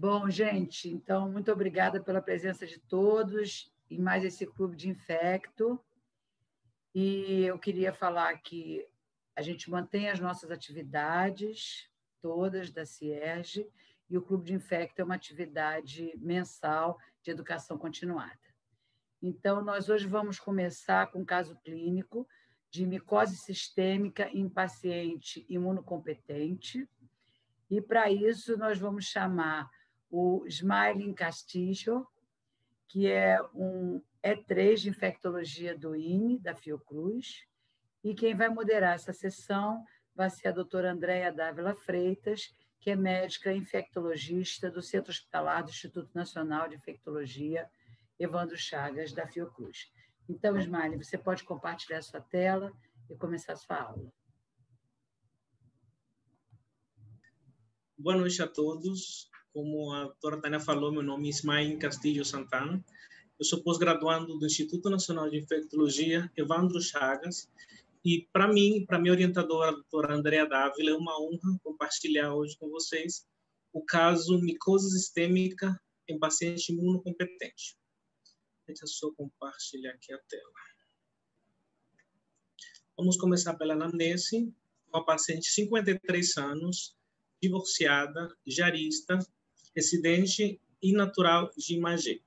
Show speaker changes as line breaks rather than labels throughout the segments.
Bom, gente, então, muito obrigada pela presença de todos em mais esse Clube de Infecto. E eu queria falar que a gente mantém as nossas atividades, todas da CIERJ, e o Clube de Infecto é uma atividade mensal de educação continuada. Então, nós hoje vamos começar com um caso clínico de micose sistêmica em paciente imunocompetente, e, para isso, nós vamos chamar o Smiling Castillo, que é um E3 de infectologia do INE, da Fiocruz, e quem vai moderar essa sessão vai ser a doutora Andréia Dávila Freitas, que é médica infectologista do Centro Hospitalar do Instituto Nacional de Infectologia Evandro Chagas, da Fiocruz. Então, Ismael, você pode compartilhar a sua tela e começar a sua aula.
Boa noite a todos. Como a doutora Tânia falou, meu nome é Ismael Castillo Santana. Eu sou pós-graduando do Instituto Nacional de Infectologia Evandro Chagas. E para mim, para minha orientadora, a doutora Andréia Dávila, é uma honra compartilhar hoje com vocês o caso micose sistêmica em paciente imunocompetente. Deixa eu só compartilhar aqui a tela. Vamos começar pela anamnese. Uma paciente de 53 anos, divorciada, jarista, residente e natural de Imagé.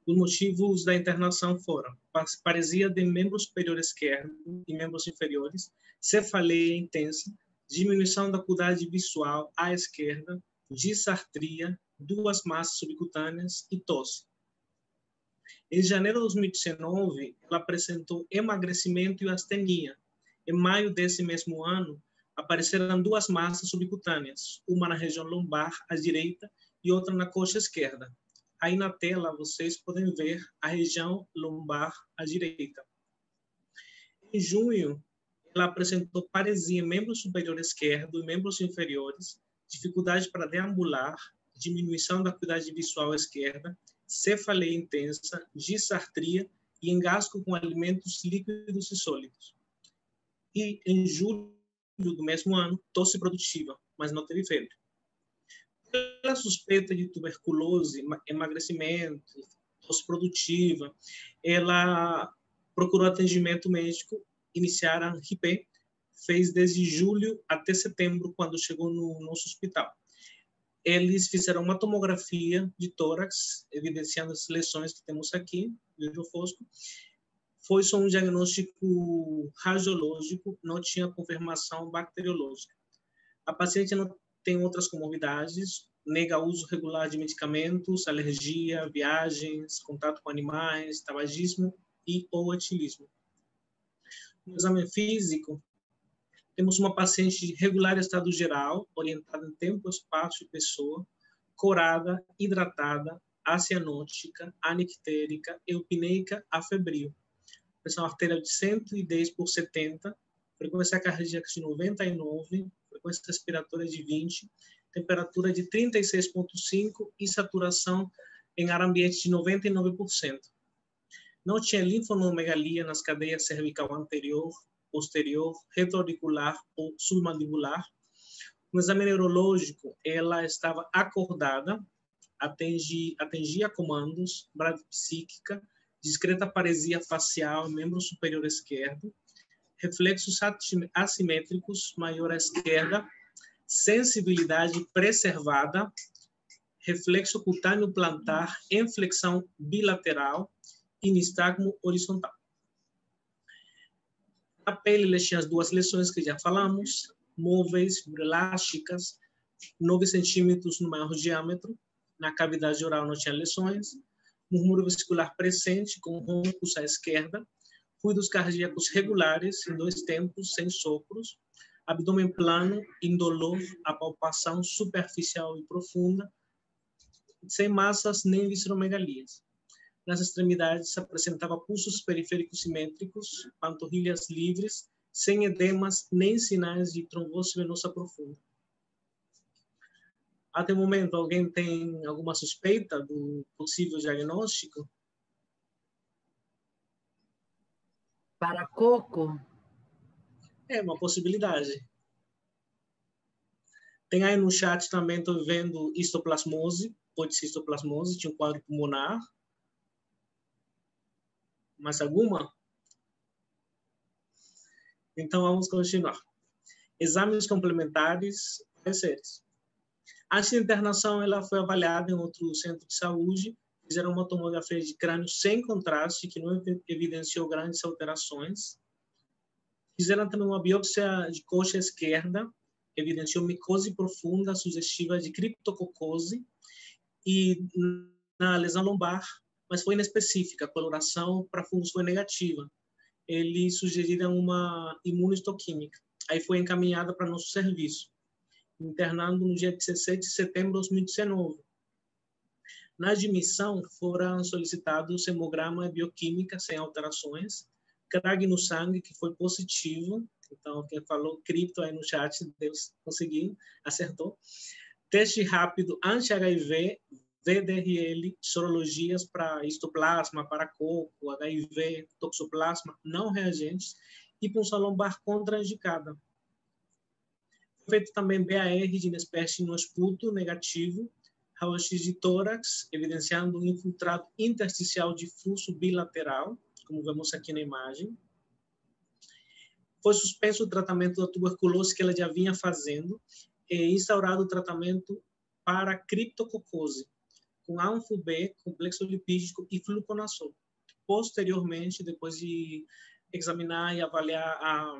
Os motivos da internação foram paresia de membro superior esquerdo e membros inferiores, cefaleia intensa, diminuição da acuidade visual à esquerda, disartria, duas massas subcutâneas e tosse. Em janeiro de 2019, ela apresentou emagrecimento e astenia. Em maio desse mesmo ano, apareceram duas massas subcutâneas, uma na região lombar, à direita, e outra na coxa esquerda. Aí na tela vocês podem ver a região lombar à direita. Em junho, ela apresentou paresia em membro superior esquerdo e membros inferiores, dificuldade para deambular, diminuição da acuidade visual esquerda, cefaleia intensa, disartria e engasgo com alimentos líquidos e sólidos. E em julho do mesmo ano, tosse produtiva, mas não teve febre. Pela suspeita de tuberculose, emagrecimento, tosse produtiva, ela procurou atendimento médico, iniciaram RIPE, fez desde julho até setembro, quando chegou no nosso hospital. Eles fizeram uma tomografia de tórax, evidenciando as lesões que temos aqui, vidro fosco. Foi só um diagnóstico radiológico, não tinha confirmação bacteriológica. A paciente não tem outras comorbidades, nega uso regular de medicamentos, alergia, viagens, contato com animais, tabagismo e ou etilismo. No exame físico, temos uma paciente de regular estado geral, orientada em tempo, espaço e pessoa, corada, hidratada, acianótica, anictérica, eupneica, afebril. Pressão arterial de 110/70, frequência cardíaca de 99, frequência respiratória de 20, temperatura de 36,5 e saturação em ar ambiente de 99%. Não tinha linfonomegalia nas cadeias cervical anterior, posterior, retroauricular ou submandibular. No exame neurológico, ela estava acordada, atendia comandos, bradipsíquica, discreta paresia facial, membro superior esquerdo, reflexos assimétricos, maior à esquerda, sensibilidade preservada, reflexo cutâneo plantar, inflexão bilateral e nistagmo horizontal. A pele, eles tinham as duas lesões que já falamos, móveis, elásticas, 9 centímetros no maior diâmetro, na cavidade oral não tinha lesões, murmúrio vesicular presente com roncos à esquerda, fluidos cardíacos regulares em 2 tempos, sem sopros, abdômen plano, indolor, apalpação superficial e profunda, sem massas nem visceromegalias. Nas extremidades, apresentava pulsos periféricos simétricos, panturrilhas livres, sem edemas nem sinais de trombose venosa profunda. Até o momento, alguém tem alguma suspeita do possível diagnóstico?
Para coco?
É uma possibilidade. Tem aí no chat também, estou vendo histoplasmose, pode ser histoplasmose, tinha um quadro pulmonar. Mais alguma? Então, vamos continuar. Exames complementares, pareceres. Antes da internação, ela foi avaliada em outro centro de saúde, fizeram uma tomografia de crânio sem contraste, que não evidenciou grandes alterações. Fizeram também uma biópsia de coxa esquerda, evidenciou micose profunda sugestiva de criptococose, e na lesão lombar, mas foi inespecífica, a coloração para fungos foi negativa. Eles sugeriram uma imunohistoquímica. Aí foi encaminhada para nosso serviço, internando no dia 17 de setembro de 2019. Na admissão, foram solicitados hemograma e bioquímica sem alterações, CRAG no sangue, que foi positivo. Então, quem falou cripto aí no chat, Deus conseguiu, acertou. Teste rápido anti-HIV, VDRL, sorologias para histoplasma, para coco, HIV, toxoplasma, não reagentes, e punção lombar contraindicada. Feito também BAR de Nespers no esputo, negativo, raio-x de tórax, evidenciando um infiltrado intersticial difuso bilateral, como vemos aqui na imagem. Foi suspenso o tratamento da tuberculose que ela já vinha fazendo e instaurado o tratamento para criptococose, com ANFU-B, complexo lipídico e fluconazol. Posteriormente, depois de examinar e avaliar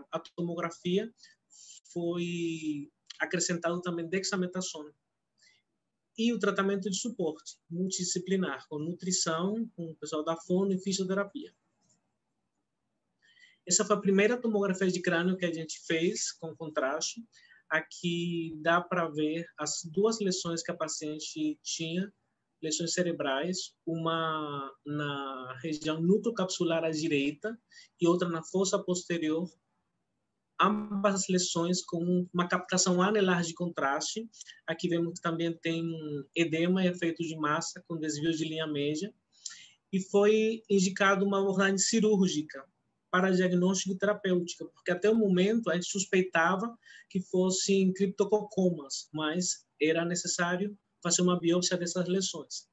a tomografia, foi acrescentado também dexametasona. E o tratamento de suporte multidisciplinar, com nutrição, com o pessoal da fono e fisioterapia. Essa foi a primeira tomografia de crânio que a gente fez com contraste. Aqui dá para ver as duas lesões que a paciente tinha, lesões cerebrais, uma na região nucleocapsular à direita e outra na fossa posterior, ambas as lesões com uma captação anelar de contraste. Aqui vemos que também tem edema e efeito de massa com desvio de linha média. E foi indicado uma abordagem cirúrgica para diagnóstico e terapêutica, porque até o momento a gente suspeitava que fossem criptococomas, mas era necessário fazer uma biópsia dessas lesões.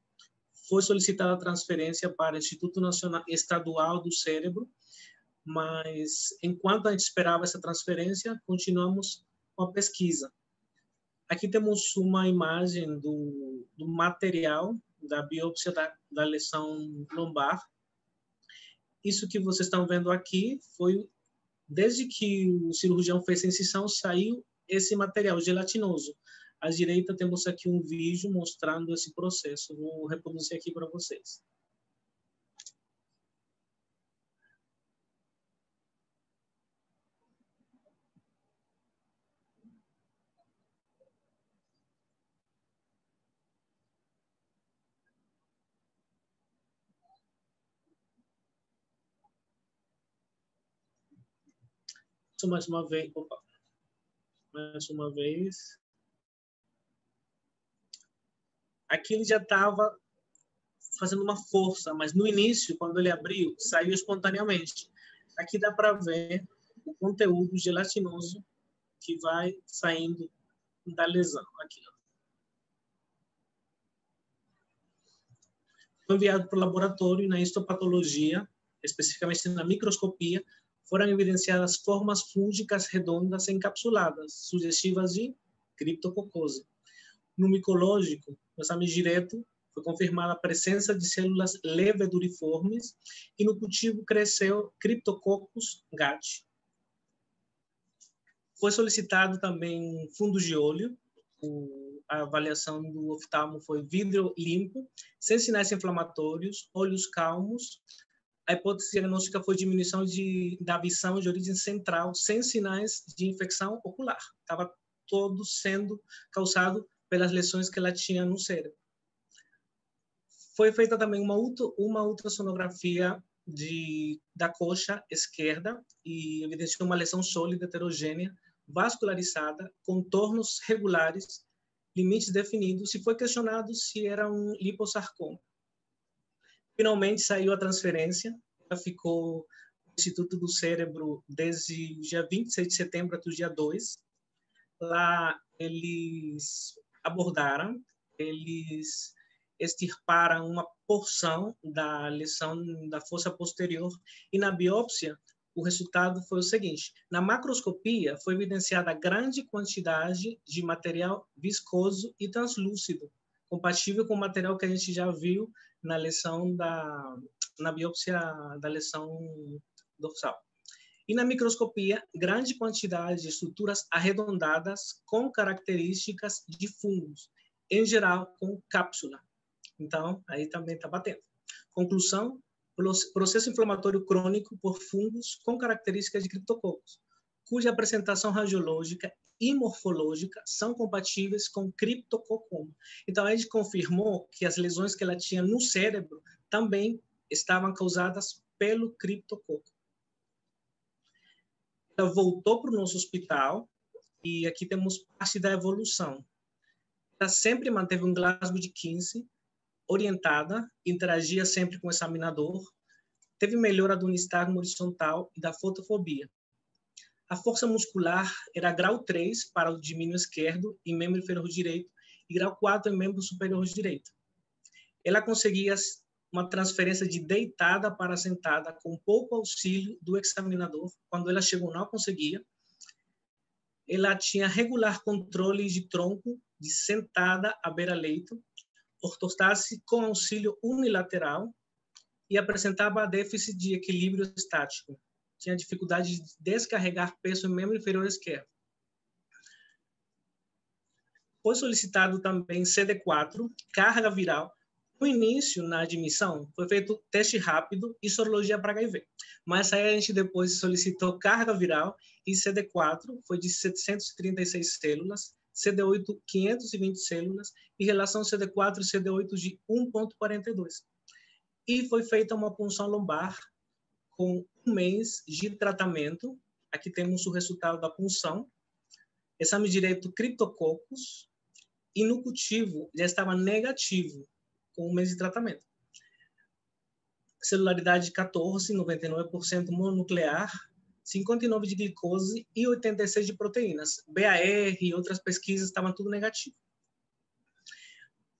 Foi solicitada a transferência para o Instituto Nacional Estadual do Cérebro, mas enquanto a gente esperava essa transferência, continuamos com a pesquisa. Aqui temos uma imagem do material da biópsia da lesão lombar. Isso que vocês estão vendo aqui foi, desde que o cirurgião fez a incisão, saiu esse material gelatinoso. À direita temos aqui um vídeo mostrando esse processo. Vou reproduzir aqui para vocês. Mais uma vez, mais uma vez. Aqui ele já estava fazendo uma força, mas no início, quando ele abriu, saiu espontaneamente. Aqui dá para ver o conteúdo gelatinoso que vai saindo da lesão. Aqui, ó. Foi enviado para o laboratório e na histopatologia, especificamente na microscopia, foram evidenciadas formas fúngicas redondas encapsuladas, sugestivas de criptococose. No micológico, no exame direto, foi confirmada a presença de células leveduriformes e no cultivo cresceu Cryptococcus gat. Foi solicitado também fundos de olho. A avaliação do oftalmo foi vidro limpo, sem sinais inflamatórios, olhos calmos. A hipótese diagnóstica foi diminuição da visão de origem central, sem sinais de infecção ocular. Estava todo sendo causado pelas lesões que ela tinha no cérebro. Foi feita também uma ultrassonografia da coxa esquerda e evidenciou uma lesão sólida heterogênea, vascularizada, contornos regulares, limites definidos, e foi questionado se era um liposarcoma. Finalmente saiu a transferência, ela ficou no Instituto do Cérebro desde o dia 26 de setembro até o dia 2. Lá eles abordaram, eles extirparam uma porção da lesão da fossa posterior e na biópsia o resultado foi o seguinte: na macroscopia foi evidenciada grande quantidade de material viscoso e translúcido, compatível com o material que a gente já viu na lesão na biópsia da lesão dorsal. E na microscopia, grande quantidade de estruturas arredondadas com características de fungos, em geral com cápsula. Então, aí também está batendo. Conclusão: processo inflamatório crônico por fungos com características de criptococos, cuja apresentação radiológica e morfológica são compatíveis com criptococoma. Então, a gente confirmou que as lesões que ela tinha no cérebro também estavam causadas pelo criptococo. Ela voltou para o nosso hospital e aqui temos parte da evolução. Ela sempre manteve um Glasgow de 15, orientada, interagia sempre com o examinador, teve melhora do nistagmo horizontal e da fotofobia. A força muscular era grau 3 para o dimínio esquerdo e membro inferior direito e grau 4 em membro superior direito. Ela conseguia uma transferência de deitada para sentada com pouco auxílio do examinador. Quando ela chegou, não conseguia. Ela tinha regular controle de tronco de sentada à beira-leito, ortostase com auxílio unilateral e apresentava déficit de equilíbrio estático. Tinha dificuldade de descarregar peso em membro inferior esquerdo. Foi solicitado também CD4, carga viral. No início, na admissão, foi feito teste rápido e sorologia para HIV. Mas aí a gente depois solicitou carga viral e CD4, foi de 736 células, CD8, 520 células, e relação CD4 e CD8 de 1,42. E foi feita uma punção lombar com 1 mês de tratamento. Aqui temos o resultado da punção. Exame direito criptococos, e no cultivo já estava negativo, com 1 mês de tratamento. Celularidade 14, 99% mononuclear, 59 de glicose e 86 de proteínas. BAR e outras pesquisas estavam tudo negativo.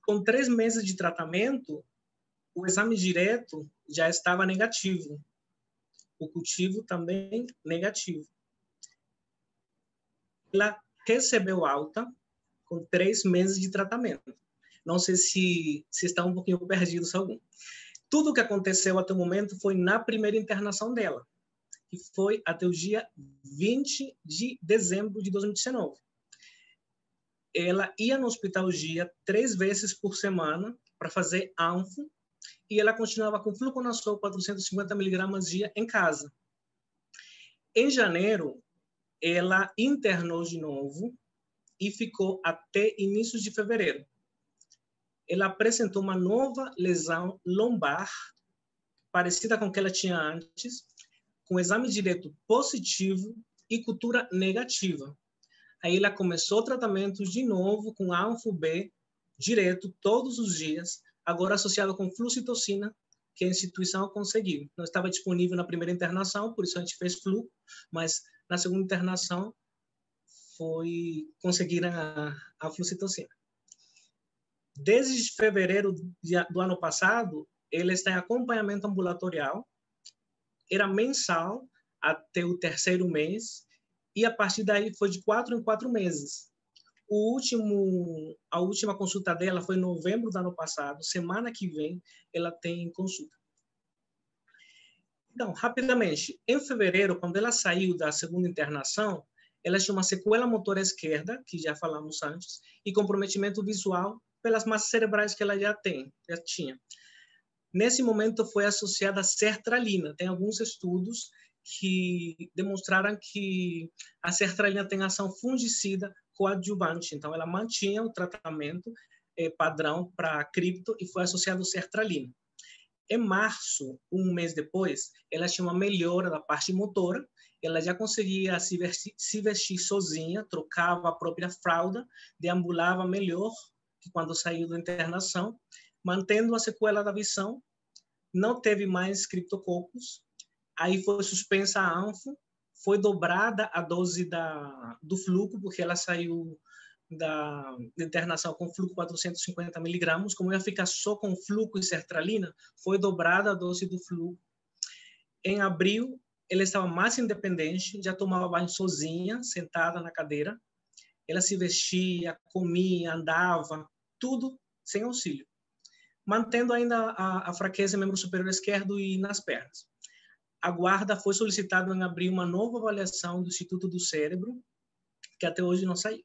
Com 3 meses de tratamento, o exame direto já estava negativo. O cultivo também negativo. Ela recebeu alta com 3 meses de tratamento. Não sei se está um pouquinho perdido, algum. Tudo o que aconteceu até o momento foi na primeira internação dela, que foi até o dia 20 de dezembro de 2019. Ela ia no hospital dia 3 vezes por semana para fazer ANFO e ela continuava com fluconazol 450 mg dia em casa. Em janeiro, ela internou de novo e ficou até início de fevereiro. Ela apresentou uma nova lesão lombar, parecida com a que ela tinha antes, com exame direto positivo e cultura negativa. Aí ela começou o tratamento de novo com ANFO-B direto todos os dias, agora associado com flucitocina, que a instituição conseguiu. Não estava disponível na primeira internação, por isso a gente fez flu, mas na segunda internação conseguiram a flucitocina. Desde fevereiro do ano passado, ele está em acompanhamento ambulatorial, era mensal até o 3º mês, e a partir daí foi de 4 em 4 meses. A última consulta dela foi em novembro do ano passado, semana que vem ela tem consulta. Então, rapidamente, em fevereiro, quando ela saiu da segunda internação, ela tinha uma sequela motora esquerda, que já falamos antes, e comprometimento visual pelas massas cerebrais que ela já tinha. Nesse momento foi associada a sertralina. Tem alguns estudos que demonstraram que a sertralina tem ação fungicida coadjuvante. Então, ela mantinha o tratamento padrão para cripto e foi associado a sertralina. Em março, 1 mês depois, ela tinha uma melhora da parte motora, ela já conseguia se vestir sozinha, trocava a própria fralda, deambulava melhor que quando saiu da internação, mantendo a sequela da visão, não teve mais criptococos, aí foi suspensa a ANFO, foi dobrada a dose do fluco, porque ela saiu da internação com flúor 450 miligramas, como ia ficar só com flúor e sertralina, foi dobrada a dose do flúor. Em abril, ela estava mais independente, já tomava banho sozinha, sentada na cadeira. Ela se vestia, comia, andava, tudo sem auxílio, mantendo ainda a fraqueza no membro superior esquerdo e nas pernas. A guarda foi solicitada em abril uma nova avaliação do Instituto do Cérebro, que até hoje não saiu.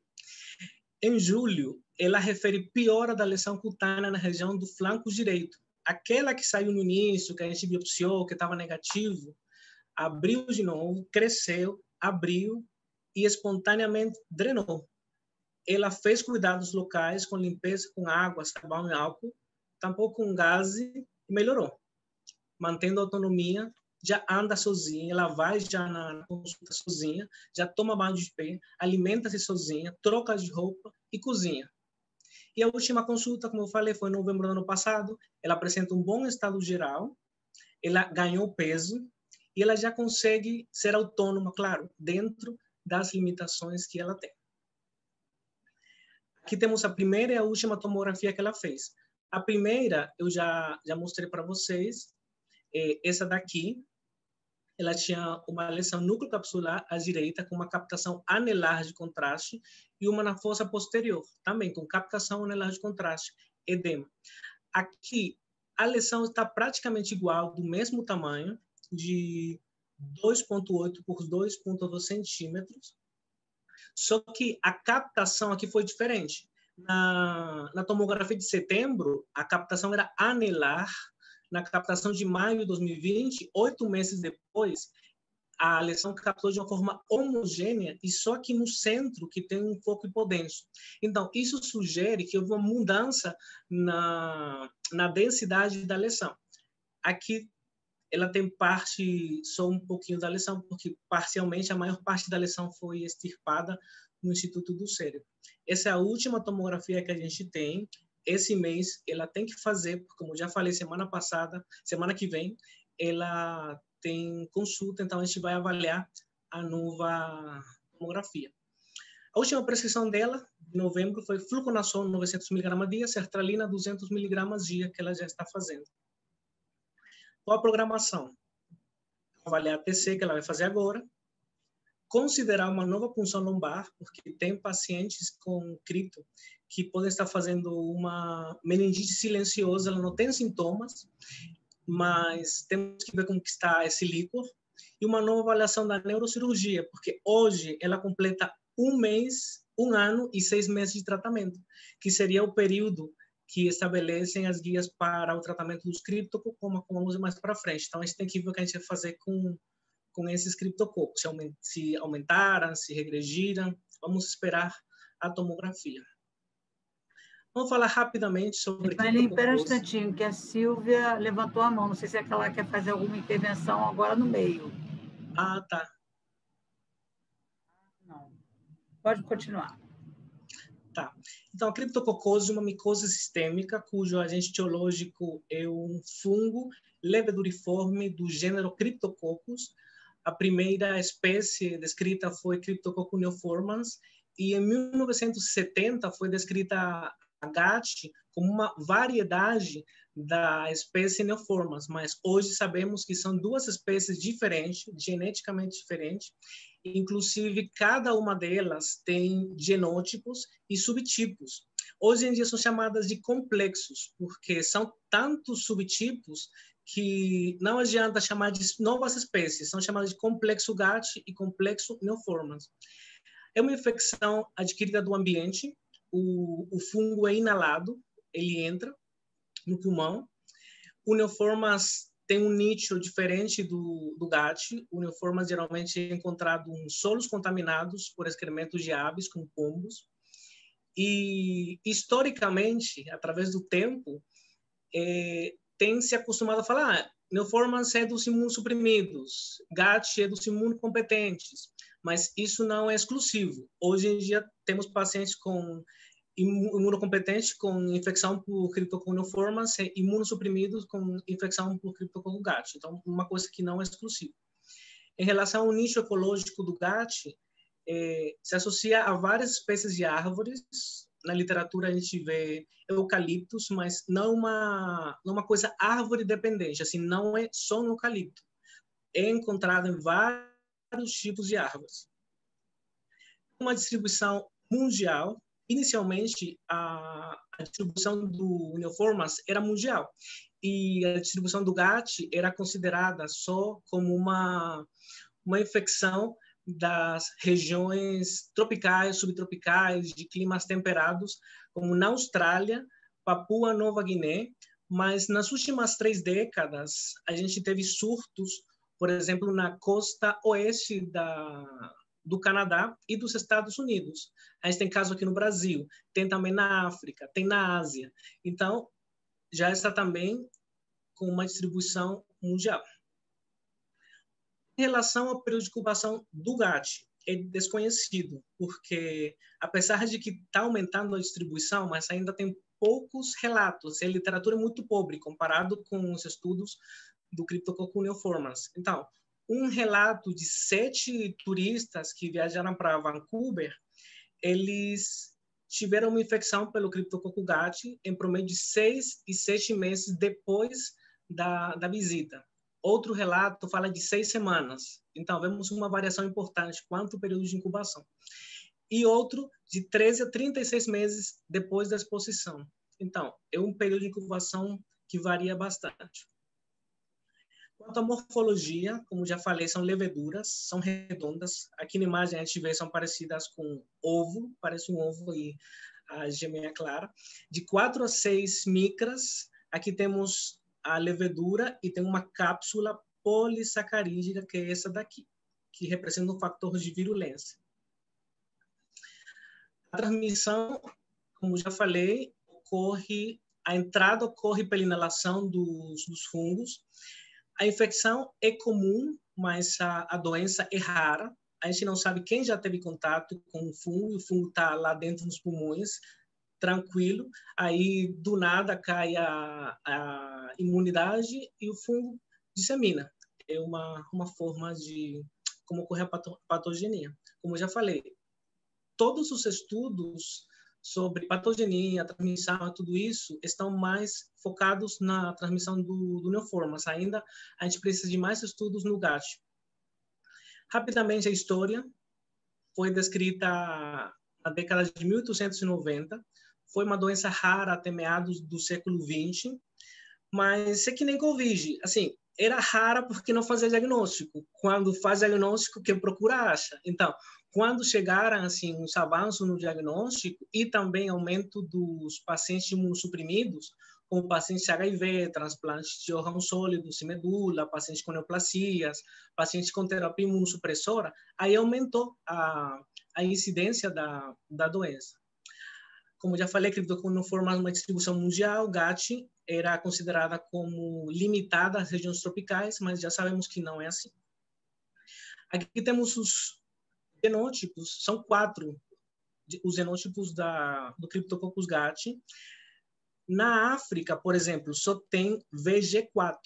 Em julho, ela refere piora da lesão cutânea na região do flanco direito. Aquela que saiu no início, que a gente biopsiou, que estava negativo, abriu de novo, cresceu, abriu e espontaneamente drenou. Ela fez cuidados locais com limpeza com água, sabão e álcool, tampou com gás e melhorou. Mantendo a autonomia, já anda sozinha, ela vai já na consulta sozinha, já toma banho de pé, alimenta-se sozinha, troca de roupa e cozinha. E a última consulta, como eu falei, foi em novembro do ano passado. Ela apresenta um bom estado geral, ela ganhou peso e ela já consegue ser autônoma, claro, dentro das limitações que ela tem. Aqui temos a primeira e a última tomografia que ela fez. A primeira eu já mostrei para vocês. Essa daqui, ela tinha uma lesão núcleo-capsular à direita com uma captação anelar de contraste e uma na fossa posterior, também com captação anelar de contraste, edema. Aqui, a lesão está praticamente igual, do mesmo tamanho, de 2,8 por 2,2 centímetros, só que a captação aqui foi diferente. Na tomografia de setembro, a captação era anelar. Na captação de maio de 2020, 8 meses depois, a lesão captou de uma forma homogênea e só aqui no centro que tem um foco hipodenso. Então, isso sugere que houve uma mudança na densidade da lesão. Aqui, ela tem parte, só um pouquinho da lesão, porque parcialmente a maior parte da lesão foi extirpada no Instituto do Cérebro. Essa é a última tomografia que a gente tem. Esse mês ela tem que fazer, porque, como já falei semana que vem, ela tem consulta, então a gente vai avaliar a nova tomografia. A última prescrição dela, de novembro, foi fluconazol 900 mg dia, sertralina 200 mg dia, que ela já está fazendo. Qual a programação? Avaliar a TC, que ela vai fazer agora, considerar uma nova punção lombar, porque tem pacientes com cripto que podem estar fazendo uma meningite silenciosa, ela não tem sintomas, mas temos que ver como que está esse líquor, e uma nova avaliação da neurocirurgia, porque hoje ela completa 1 ano e 6 meses de tratamento, que seria o período que estabelecem as guias para o tratamento dos criptococos, como vamos mais para frente. Então, a gente tem que ver o que a gente vai fazer com esses criptococos, se aumentaram, se regrediram. Vamos esperar a tomografia. Vamos falar rapidamente sobre
criptococos. Espera um instantinho, que a Silvia levantou a mão. Não sei se é que ela quer fazer alguma intervenção agora no meio.
Ah, tá.
Não. Pode continuar.
Tá. Então, a criptococose é uma micose sistêmica, cujo agente etiológico é um fungo leveduriforme do gênero Cryptococcus. A primeira espécie descrita foi Cryptococcus neoformans, e em 1970 foi descrita a GAT como uma variedade da espécie neoformans, mas hoje sabemos que são duas espécies diferentes, geneticamente diferentes. Inclusive, cada uma delas tem genótipos e subtipos. Hoje em dia são chamadas de complexos, porque são tantos subtipos que não adianta chamar de novas espécies, são chamadas de complexo GAT e complexo neoformans. É uma infecção adquirida do ambiente, o fungo é inalado, ele entra no pulmão. O neoformas tem um nicho diferente do GAT. O neoformas geralmente é encontrado em solos contaminados por excrementos de aves, como pombos. E, historicamente, através do tempo, tem se acostumado a falar neoformas é dos imunossuprimidos, GAT é dos imunocompetentes, mas isso não é exclusivo. Hoje em dia, temos pacientes com imunocompetentes com infecção por Cryptococcus neoformans e imunossuprimidos com infecção por Cryptococcus GAT. Então, uma coisa que não é exclusiva. Em relação ao nicho ecológico do GAT, se associa a várias espécies de árvores. Na literatura a gente vê eucaliptos, mas não uma coisa árvore dependente, assim, não é só um eucalipto. É encontrado em vários tipos de árvores. Uma distribuição mundial. Inicialmente, a distribuição do Neoformas era mundial, e a distribuição do GATT era considerada só como uma infecção das regiões tropicais, subtropicais, de climas temperados, como na Austrália, Papua Nova Guiné, mas nas últimas 3 décadas a gente teve surtos, por exemplo, na costa oeste do Canadá e dos Estados Unidos. A gente tem caso aqui no Brasil, tem também na África, tem na Ásia. Então, já está também com uma distribuição mundial. Em relação ao período de incubação do GATT, é desconhecido, porque apesar de que está aumentando a distribuição, mas ainda tem poucos relatos, a literatura é muito pobre comparado com os estudos do Cryptococcus neoformans. Então, um relato de 7 turistas que viajaram para Vancouver, eles tiveram uma infecção pelo Cryptococcus GATT em promédio de 6 e 7 meses depois da visita. Outro relato fala de 6 semanas. Então, vemos uma variação importante quanto ao período de incubação. E outro de 13 a 36 meses depois da exposição. Então, é um período de incubação que varia bastante. Quanto à morfologia, como já falei, são leveduras, são redondas. Aqui na imagem a gente vê, são parecidas com ovo, parece um ovo e a gema é clara. De 4 a 6 micras, aqui temos a levedura e tem uma cápsula polissacarídica, que é essa daqui, que representa um fator de virulência. A transmissão, como já falei, a entrada ocorre pela inalação dos fungos. A infecção é comum, mas a doença é rara. A gente não sabe quem já teve contato com o fungo está lá dentro dos pulmões, tranquilo, aí do nada cai a imunidade e o fungo dissemina. É uma forma de como ocorre a patogenia. Como eu já falei, todos os estudos sobre patogenia, transmissão, tudo isso, estão mais focados na transmissão do Neoformas. Ainda a gente precisa de mais estudos no GATT. Rapidamente, a história foi descrita na década de 1890. Foi uma doença rara até meados do século XX, mas é que nem Covid. Assim, era rara porque não fazia diagnóstico. Quando faz diagnóstico, quem procura acha. Então, quando chegaram assim uns avanços no diagnóstico e também aumento dos pacientes imunossuprimidos, como pacientes de HIV, transplantes de órgão sólido, sem medula, pacientes com neoplasias, pacientes com terapia imunossupressora, aí aumentou a incidência da doença. Como já falei, Cryptococcus neoformans uma distribuição mundial, GATT era considerada como limitada às regiões tropicais, mas já sabemos que não é assim. Aqui temos os genótipos, são 4 os genótipos do Cryptococcus GATT. Na África, por exemplo, só tem VG4.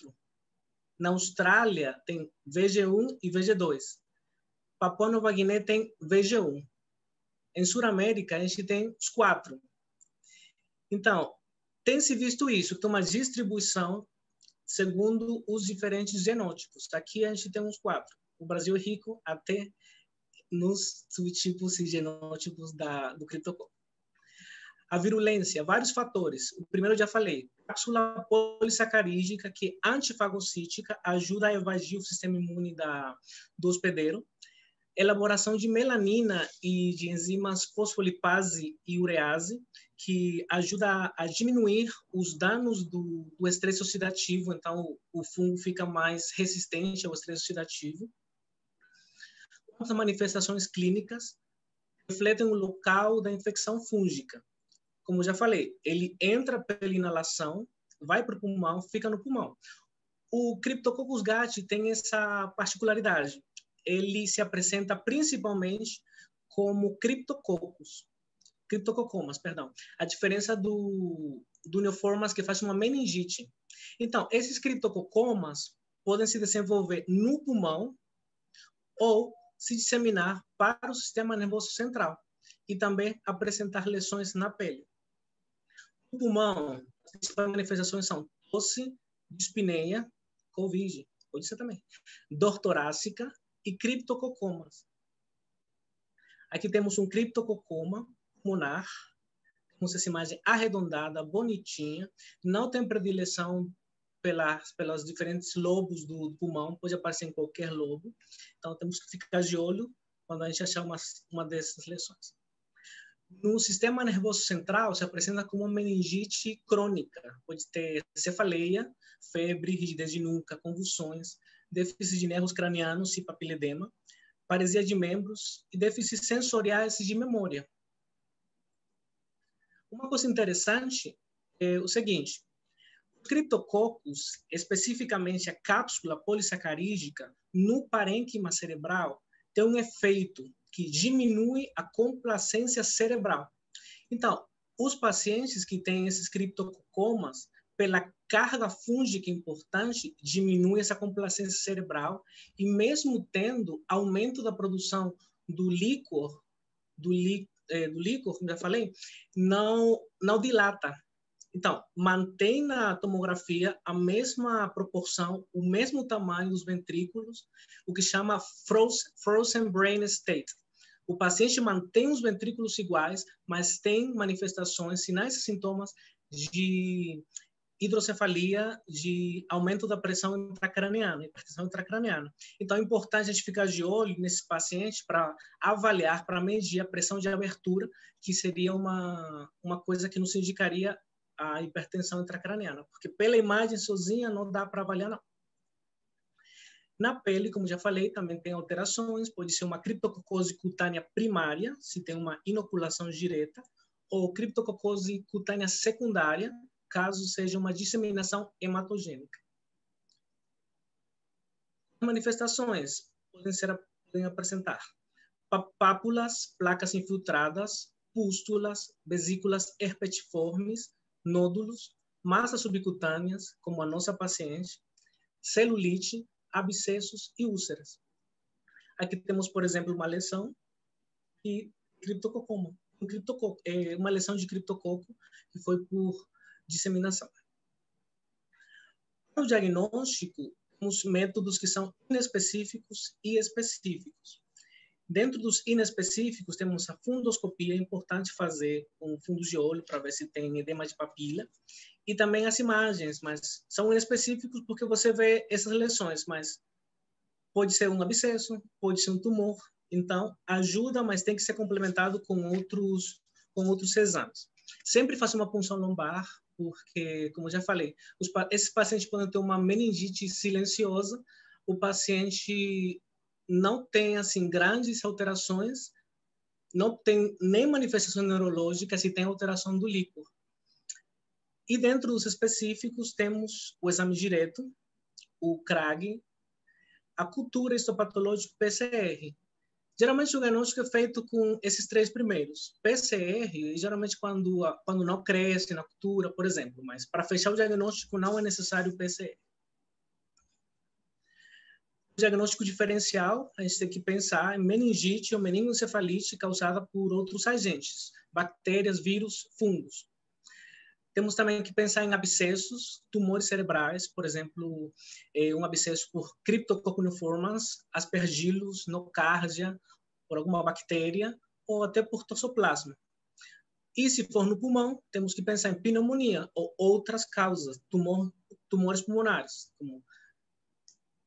Na Austrália, tem VG1 e VG2. Papua Nova Guiné tem VG1. Em Sudamérica, a gente tem os 4. Então, tem-se visto isso, tem uma distribuição segundo os diferentes genótipos. Aqui a gente tem uns 4. O Brasil é rico até nos subtipos e genótipos do Cryptococcus. A virulência, vários fatores. O primeiro eu já falei, cápsula polissacarídica, que é antifagocítica, ajuda a evadir o sistema imune do hospedeiro. Elaboração de melanina e de enzimas fosfolipase e urease, que ajuda a diminuir os danos do estresse oxidativo, então o fungo fica mais resistente ao estresse oxidativo. As manifestações clínicas refletem o local da infecção fúngica. Como já falei, ele entra pela inalação, vai para o pulmão, fica no pulmão. O Cryptococcus GATT tem essa particularidade. Ele se apresenta principalmente como criptococcus, perdão. A diferença do Neoformas, que faz uma meningite. Então, esses criptococcus podem se desenvolver no pulmão ou se disseminar para o sistema nervoso central e também apresentar lesões na pele. No pulmão, as principais manifestações são tosse, dispneia, Covid, pode ser também, dor torácica e criptococomas. Aqui temos um criptococoma pulmonar, temos essa imagem arredondada, bonitinha, não tem predileção pelos diferentes lobos do pulmão, pode aparecer em qualquer lobo, então temos que ficar de olho quando a gente achar uma dessas lesões. No sistema nervoso central, se apresenta como uma meningite crônica, pode ter cefaleia, febre, rigidez de nuca, convulsões, déficit de nervos cranianos e papiledema, paresia de membros e déficits sensoriais de memória. Uma coisa interessante é o seguinte: os criptococos, especificamente a cápsula polissacarídica, no parênquima cerebral, tem um efeito que diminui a complacência cerebral. Então, os pacientes que têm esses criptococomas, pela carga fúngica importante, diminui essa complacência cerebral e mesmo tendo aumento da produção do líquor, como já falei, não dilata. Então, mantém na tomografia a mesma proporção, o mesmo tamanho dos ventrículos, o que chama frozen brain state. O paciente mantém os ventrículos iguais, mas tem manifestações, sinais e sintomas de hidrocefalia, de aumento da pressão intracraniana, hipertensão intracraniana. Então, é importante a gente ficar de olho nesse paciente para avaliar, para medir a pressão de abertura, que seria uma coisa que nos indicaria a hipertensão intracraniana, porque pela imagem sozinha não dá para avaliar, não. Na pele, como já falei, também tem alterações, pode ser uma criptococose cutânea primária, se tem uma inoculação direta, ou criptococose cutânea secundária, caso seja uma disseminação hematogênica. Manifestações podem apresentar pápulas, placas infiltradas, pústulas, vesículas herpetiformes, nódulos, massas subcutâneas, como a nossa paciente, celulite, abscessos e úlceras. Aqui temos, por exemplo, uma lesão e criptococoma. Uma lesão de criptococo que foi por disseminação. No diagnóstico, temos métodos que são inespecíficos e específicos. Dentro dos inespecíficos, temos a fundoscopia, é importante fazer com fundos de olho para ver se tem edema de papila, e também as imagens, mas são inespecíficos porque você vê essas lesões, mas pode ser um abscesso, pode ser um tumor, então ajuda, mas tem que ser complementado com outros exames. Sempre faça uma punção lombar, porque, como já falei, esses pacientes podem ter uma meningite silenciosa, o paciente não tem assim grandes alterações, não tem nem manifestação neurológica se tem alteração do líquor. E dentro dos específicos temos o exame direto, o CRAG, a cultura histopatológica PCR. Geralmente o diagnóstico é feito com esses três primeiros. PCR, geralmente quando não cresce na cultura, por exemplo, mas para fechar o diagnóstico não é necessário PCR. Diagnóstico diferencial, a gente tem que pensar em meningite ou meningoencefalite causada por outros agentes, bactérias, vírus, fungos. Temos também que pensar em abscessos, tumores cerebrais, por exemplo, um abscesso por Cryptococcus, aspergillus, nocardia, por alguma bactéria, ou até por toxoplasma. E se for no pulmão, temos que pensar em pneumonia ou outras causas, tumores pulmonares, como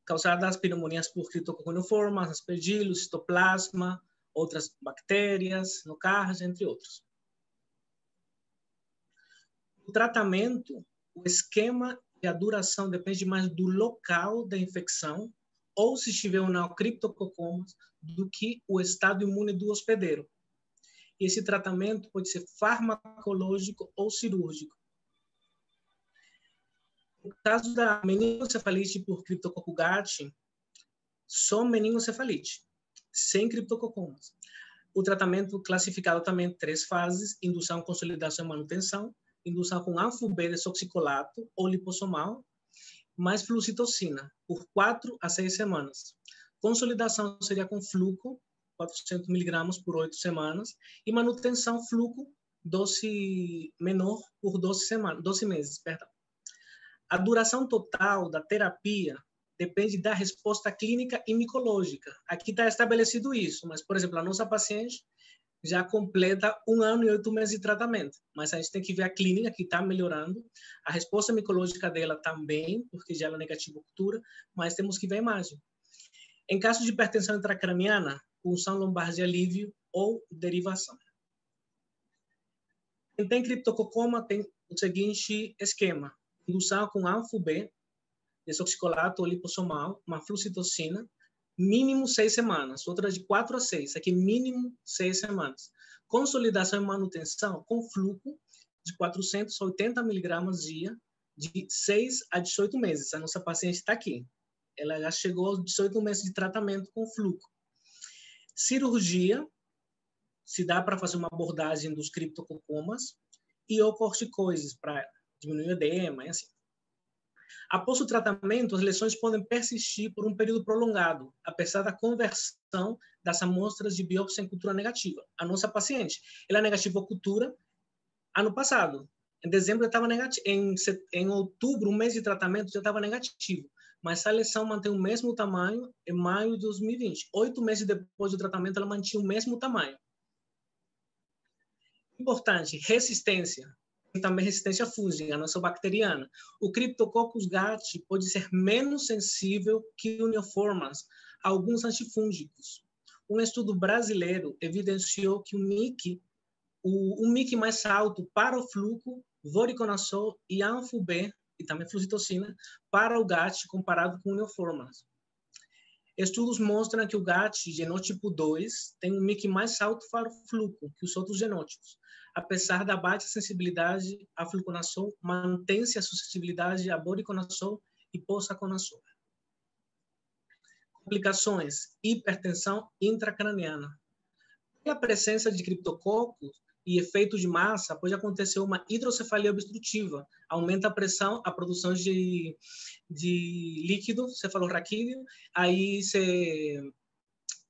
causadas pneumonias por Cryptococcus, aspergillus, citoplasma, outras bactérias, nocardia, entre outros. O tratamento, o esquema e a duração depende mais do local da infecção ou, se estiver um criptococcus, do que o estado imune do hospedeiro. E esse tratamento pode ser farmacológico ou cirúrgico. No caso da meningoencefalite por Cryptococcus gat, só meningoencefalite, sem criptococcus. O tratamento classificado também em 3 fases: indução, consolidação e manutenção, indução com anfo-beta-desoxicolato ou liposomal, mais flucitocina, por 4 a 6 semanas. Consolidação seria com flúco, 400 miligramas por 8 semanas, e manutenção flúco, dose menor por 12 meses. Perdão. A duração total da terapia depende da resposta clínica e micológica. Aqui está estabelecido isso, mas, por exemplo, a nossa paciente já completa 1 ano e 8 meses de tratamento, mas a gente tem que ver a clínica que está melhorando, a resposta micológica dela também, porque já ela é negativa à cultura, mas temos que ver a imagem. Em caso de hipertensão intracraniana, punção lombar de alívio ou derivação. Quem tem criptococoma tem o seguinte esquema: indução com anfo-B, desoxicolato ou liposomal, uma flucitocina, mínimo 6 semanas, outra de 4 a 6, aqui mínimo 6 semanas. Consolidação e manutenção com flúco de 480 miligramas dia, de 6 a 18 meses. A nossa paciente está aqui. Ela já chegou aos 18 meses de tratamento com flúco. Cirurgia, se dá para fazer uma abordagem dos criptococomas, e ou corticoides para diminuir o edema, e assim. Após o tratamento, as lesões podem persistir por um período prolongado, apesar da conversão das amostras de biópsia em cultura negativa. A nossa paciente, ela negativou cultura ano passado. Em dezembro, estava negativo. Em outubro, um mês de tratamento, já estava negativo. Mas a lesão mantém o mesmo tamanho em maio de 2020. 8 meses depois do tratamento, ela mantinha o mesmo tamanho. Importante, resistência. Tem também resistência fúngica, não só bacteriana. O Cryptococcus gat pode ser menos sensível que o Neoformans a alguns antifúngicos. Um estudo brasileiro evidenciou que o MIC mais alto para o flúco, voriconazol e anfo-B, e também flucitocina, para o GAT comparado com o Neoformans. Estudos mostram que o GAT genótipo 2 tem um MIC mais alto para o flúco que os outros genótipos. Apesar da baixa sensibilidade a fluconazol, mantém-se a suscetibilidade a voriconazol e posaconazol. Complicações: hipertensão intracraniana. Pela presença de criptococos e efeito de massa, pode acontecer uma hidrocefalia obstrutiva, aumenta a pressão, a produção de líquido cefalorraquídeo, aí se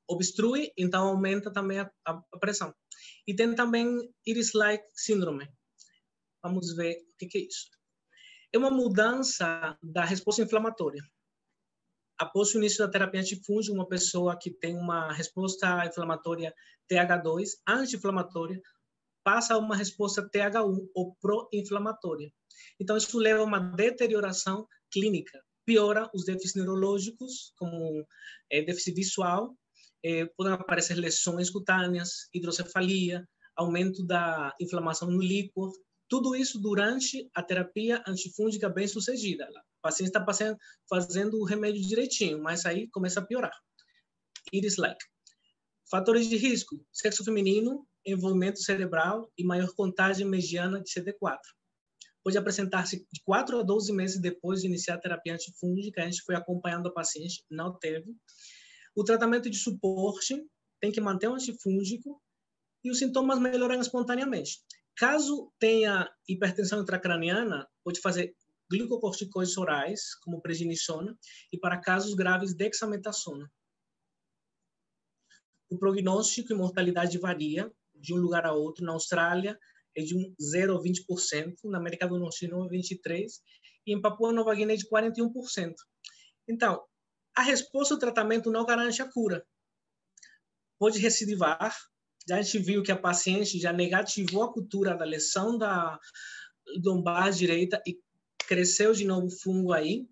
obstrui, então aumenta também a pressão. E tem também Iris-like síndrome. Vamos ver o que é isso. É uma mudança da resposta inflamatória. Após o início da terapia antifúngica, uma pessoa que tem uma resposta inflamatória TH2, anti-inflamatória, passa a uma resposta TH1, ou pró-inflamatória. Então, isso leva a uma deterioração clínica. Piora os déficits neurológicos, como déficit visual, podem aparecer lesões cutâneas, hidrocefalia, aumento da inflamação no líquor, tudo isso durante a terapia antifúngica bem-sucedida. O paciente está fazendo o remédio direitinho, mas aí começa a piorar. Iris-like. Fatores de risco: sexo feminino, envolvimento cerebral e maior contagem mediana de CD4. Pode apresentar-se de 4 a 12 meses depois de iniciar a terapia antifúngica. A gente foi acompanhando a paciente, não teve. O tratamento de suporte tem que manter o antifúngico e os sintomas melhoram espontaneamente. Caso tenha hipertensão intracraniana, pode fazer glicocorticoides orais, como prednisona, e para casos graves, dexametasona. O prognóstico e mortalidade varia de um lugar a outro. Na Austrália é de 0 a 20%, na América do Norte 23%, e em Papua Nova Guiné de 41%. Então, a resposta ao tratamento não garante a cura. Pode recidivar. Já a gente viu que a paciente já negativou a cultura da lesão da lombar direita e cresceu de novo o fungo aí.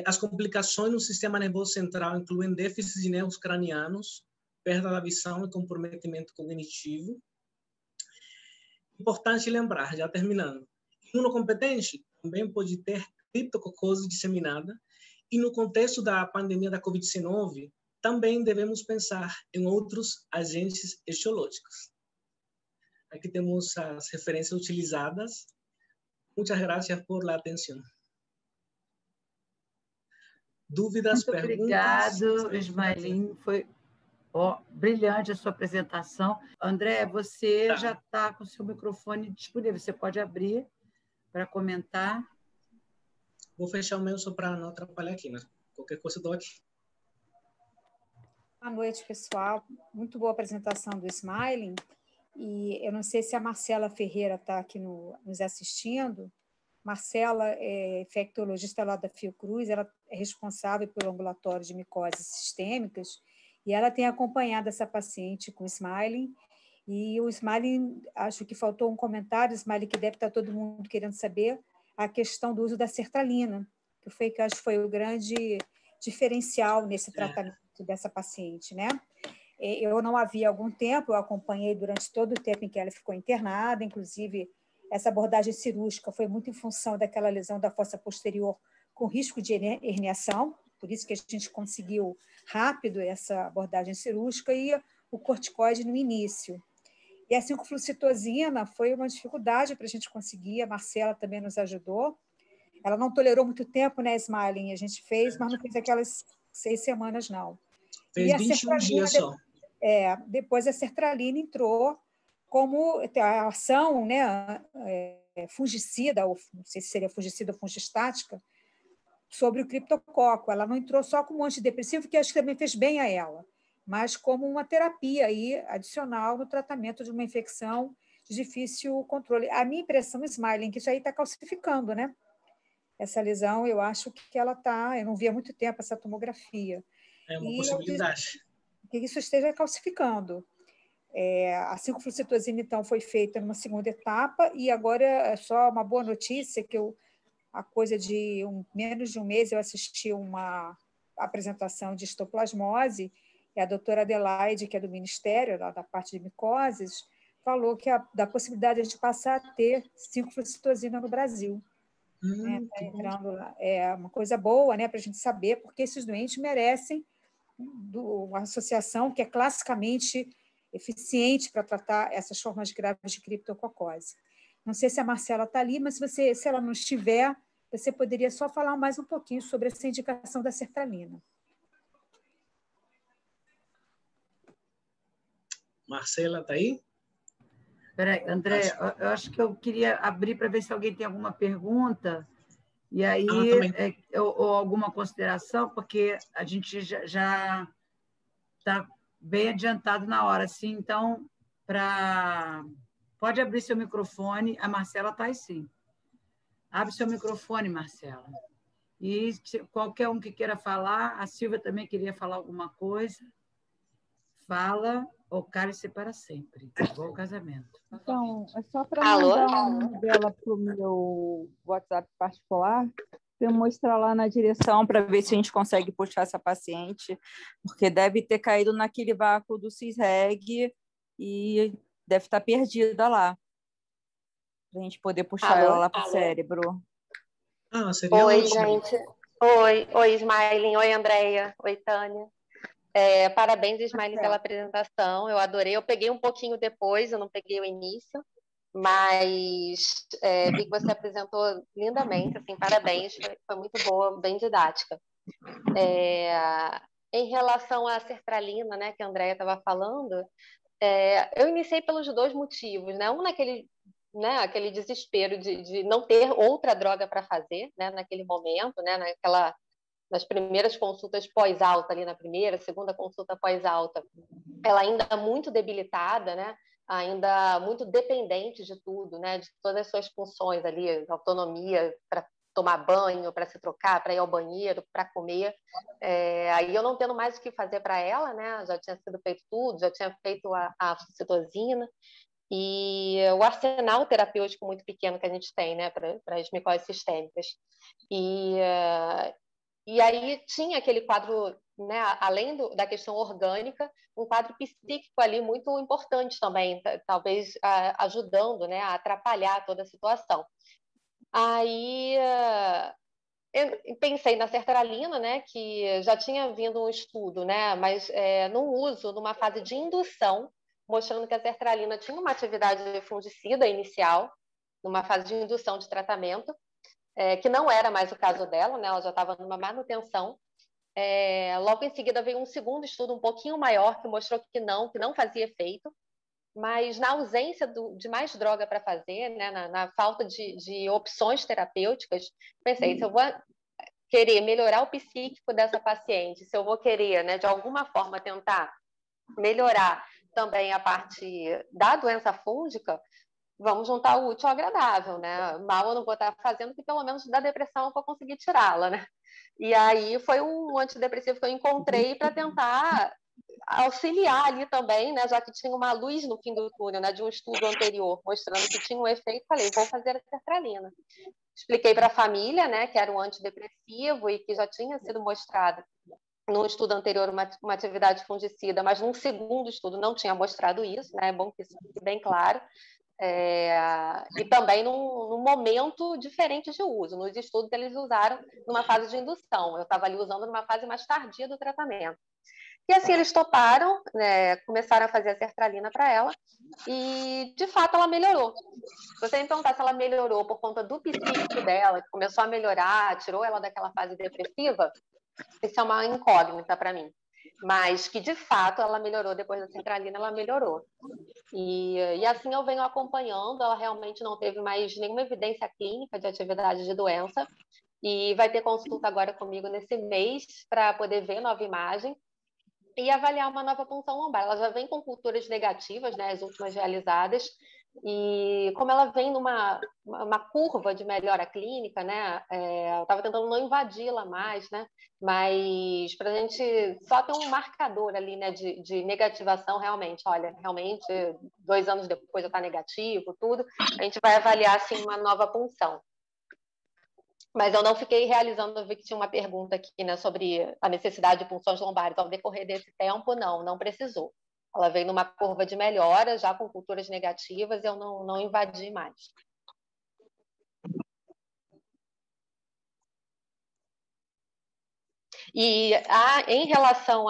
As complicações no sistema nervoso central incluem déficits de nervos cranianos, perda da visão e comprometimento cognitivo. Importante lembrar, já terminando, imunocompetente também pode ter criptococose disseminada, e no contexto da pandemia da Covid-19, também devemos pensar em outros agentes etiológicos. Aqui temos as referências utilizadas. Muitas graças por a atenção. Dúvidas,
muito
perguntas?
Obrigado, Ismailin. Foi brilhante a sua apresentação. André, você já está com o seu microfone disponível. Você pode abrir para comentar.
Vou fechar o meu só para não atrapalhar aqui, mas qualquer coisa eu dou aqui.
Boa noite, pessoal. Muito boa apresentação do Smiling. E eu não sei se a Marcela Ferreira está aqui nos assistindo. Marcela é infectologista lá da Fiocruz, ela é responsável pelo ambulatório de micoses sistêmicas, e ela tem acompanhado essa paciente com Smiling. E o Smiling, acho que faltou um comentário, Smiling, que deve estar todo mundo querendo saber, a questão do uso da sertralina, que acho que foi o grande diferencial nesse tratamento dessa paciente, né? Eu não a vi há algum tempo, eu acompanhei durante todo o tempo em que ela ficou internada, inclusive essa abordagem cirúrgica foi muito em função daquela lesão da fossa posterior com risco de herniação, por isso que a gente conseguiu rápido essa abordagem cirúrgica e o corticoide no início. E a 5-flucitosina foi uma dificuldade para a gente conseguir, a Marcela também nos ajudou. Ela não tolerou muito tempo, né, Smiling? A gente fez, mas não fez aquelas 6 semanas, não.
Fez 21 dias só.
Depois a sertralina entrou como a ação, né, fungicida, ou não sei se seria fungicida ou fungistática, sobre o criptococo. Ela não entrou só como antidepressivo, que acho que também fez bem a ela, mas como uma terapia aí adicional no tratamento de uma infecção de difícil controle. A minha impressão, Smiling, que isso aí está calcificando, né? Essa lesão, eu acho que ela está... Eu não vi há muito tempo essa tomografia.
É uma possibilidade.
Que isso esteja calcificando. A 5-flucitosina, então, foi feita numa segunda etapa, e agora é só uma boa notícia, que há coisa de menos de um mês eu assisti uma apresentação de histoplasmose, e a doutora Adelaide, que é do Ministério, lá da parte de micoses, falou que da possibilidade de a gente passar a ter 5-flucitosina no Brasil. Tá entrando lá. É uma coisa boa, né, para a gente saber, porque esses doentes merecem uma associação que é classicamente eficiente para tratar essas formas graves de criptococose. Não sei se a Marcela está ali, mas se ela não estiver, você poderia só falar mais um pouquinho sobre essa indicação da sertralina.
Marcela está aí?
Espera aí, André, eu acho que eu queria abrir para ver se alguém tem alguma pergunta, e aí, ou alguma consideração, porque a gente já está bem adiantado na hora, assim, então, pode abrir seu microfone, a Marcela está aí, sim. Abre seu microfone, Marcela. E qualquer um que queira falar, a Silvia também queria falar alguma coisa, fala, ou cálice para sempre, igual o casamento.
Então, é só para mandar uma dela para o meu WhatsApp particular, para eu mostrar lá na direção para ver se a gente consegue puxar essa paciente, porque deve ter caído naquele vácuo do CISREG e deve estar perdida lá, para a gente poder puxar ela lá para o cérebro.
Oi, gente. Oi, Smiling. Oi, Andréia. Oi, Tânia. Parabéns, Smiling, pela apresentação. Eu adorei. Eu peguei um pouquinho depois, eu não peguei o início, mas vi que você apresentou lindamente. Assim, parabéns, foi muito boa, bem didática. Em relação à sertralina, né, que a Andréia estava falando, eu iniciei pelos 2 motivos, né? Um aquele desespero de não ter outra droga para fazer, né, naquele momento, né, nas primeiras consultas pós-alta, ali na primeira, segunda consulta pós-alta, ela ainda muito debilitada, né, ainda muito dependente de tudo, né, de todas as suas funções ali, autonomia para tomar banho, para se trocar, para ir ao banheiro, para comer. Aí eu não tendo mais o que fazer para ela, né, já tinha sido feito tudo, já tinha feito a flucitosina, e o arsenal terapêutico muito pequeno que a gente tem, né, para as micoses sistêmicas. E aí tinha aquele quadro, né, além da questão orgânica, um quadro psíquico ali muito importante também, talvez ajudando, né, a atrapalhar toda a situação. Aí eu pensei na sertralina, né, que já tinha vindo um estudo, né, mas no uso, numa fase de indução, mostrando que a sertralina tinha uma atividade fungicida inicial, numa fase de indução de tratamento, que não era mais o caso dela, né? Ela já estava numa manutenção. Logo em seguida veio um segundo estudo um pouquinho maior que mostrou que não fazia efeito, mas na ausência de mais droga para fazer, né? Na falta de opções terapêuticas, pensei, se eu vou querer melhorar o psíquico dessa paciente, se eu vou querer, né, de alguma forma tentar melhorar também a parte da doença fúngica, vamos juntar o útil ao agradável, né? Mal eu não vou estar fazendo, que pelo menos da depressão eu vou conseguir tirá-la, né? E aí foi um antidepressivo que eu encontrei para tentar auxiliar ali também, né? Já que tinha uma luz no fim do túnel, né? De um estudo anterior mostrando que tinha um efeito, falei, vou fazer a sertralina. Expliquei para a família, né? Que era um antidepressivo e que já tinha sido mostrado num estudo anterior uma atividade fungicida, mas num segundo estudo não tinha mostrado isso, né? É bom que isso fique bem claro. E também num momento diferente de uso. Nos estudos, eles usaram numa fase de indução. Eu estava ali usando numa fase mais tardia do tratamento. E assim, eles toparam, né, começaram a fazer a sertralina para ela, e de fato ela melhorou. Se você me perguntar se ela melhorou por conta do psíquico dela, que começou a melhorar, tirou ela daquela fase depressiva, isso é uma incógnita para mim. Mas que de fato ela melhorou depois da sertralina, ela melhorou. E assim eu venho acompanhando, ela realmente não teve mais nenhuma evidência clínica de atividade de doença, e vai ter consulta agora comigo nesse mês para poder ver nova imagem e avaliar uma nova punção lombar. Ela já vem com culturas negativas, né, as últimas realizadas, e como ela vem numa uma curva de melhora clínica, né, eu estava tentando não invadi-la mais, né, mas para a gente só ter um marcador ali, né, de negativação realmente, olha, realmente 2 anos depois já está negativo, tudo, a gente vai avaliar assim uma nova punção. Mas eu não fiquei realizando, eu vi que tinha uma pergunta aqui, né, sobre a necessidade de punções lombares ao decorrer desse tempo. Não precisou. Ela veio numa curva de melhora, já com culturas negativas, e eu não invadi mais. E em relação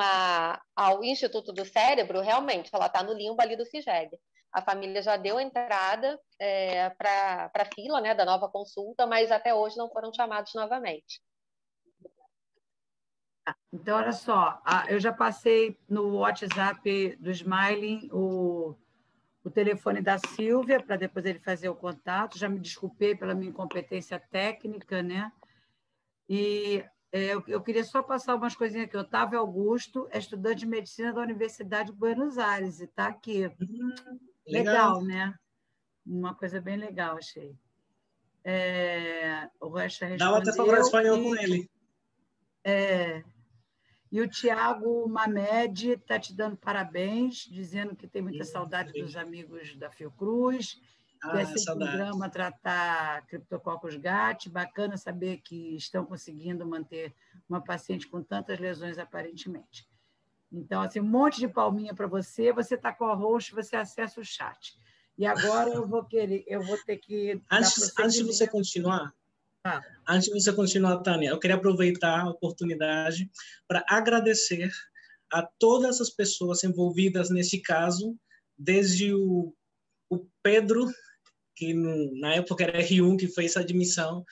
ao Instituto do Cérebro, realmente, ela está no limbo ali do CIGEG. A família já deu entrada para a fila, né, da nova consulta, mas até hoje não foram chamados novamente.
Então, olha só, eu já passei no WhatsApp do Smiling o telefone da Silvia, para depois ele fazer o contato. Já me desculpei pela minha incompetência técnica, né? E eu queria só passar umas coisinhas aqui. Otávio Augusto é estudante de medicina da Universidade de Buenos Aires e está aqui. Legal, né? Uma coisa bem legal, achei. O resto já respondeu.
Dá até para falar espanhol com ele.
E o Tiago Mamed está te dando parabéns, dizendo que tem muita saudade dos amigos da Fiocruz, que é sempre um drama tratar Cryptococcus gat. Bacana saber que estão conseguindo manter uma paciente com tantas lesões, aparentemente. Então, assim, um monte de palminha para você. Você está com a host, você acessa o chat. E agora eu vou ter que...
Antes de você continuar, Tânia, eu queria aproveitar a oportunidade para agradecer a todas as pessoas envolvidas nesse caso, desde o Pedro, que na época era R1, que fez a admissão,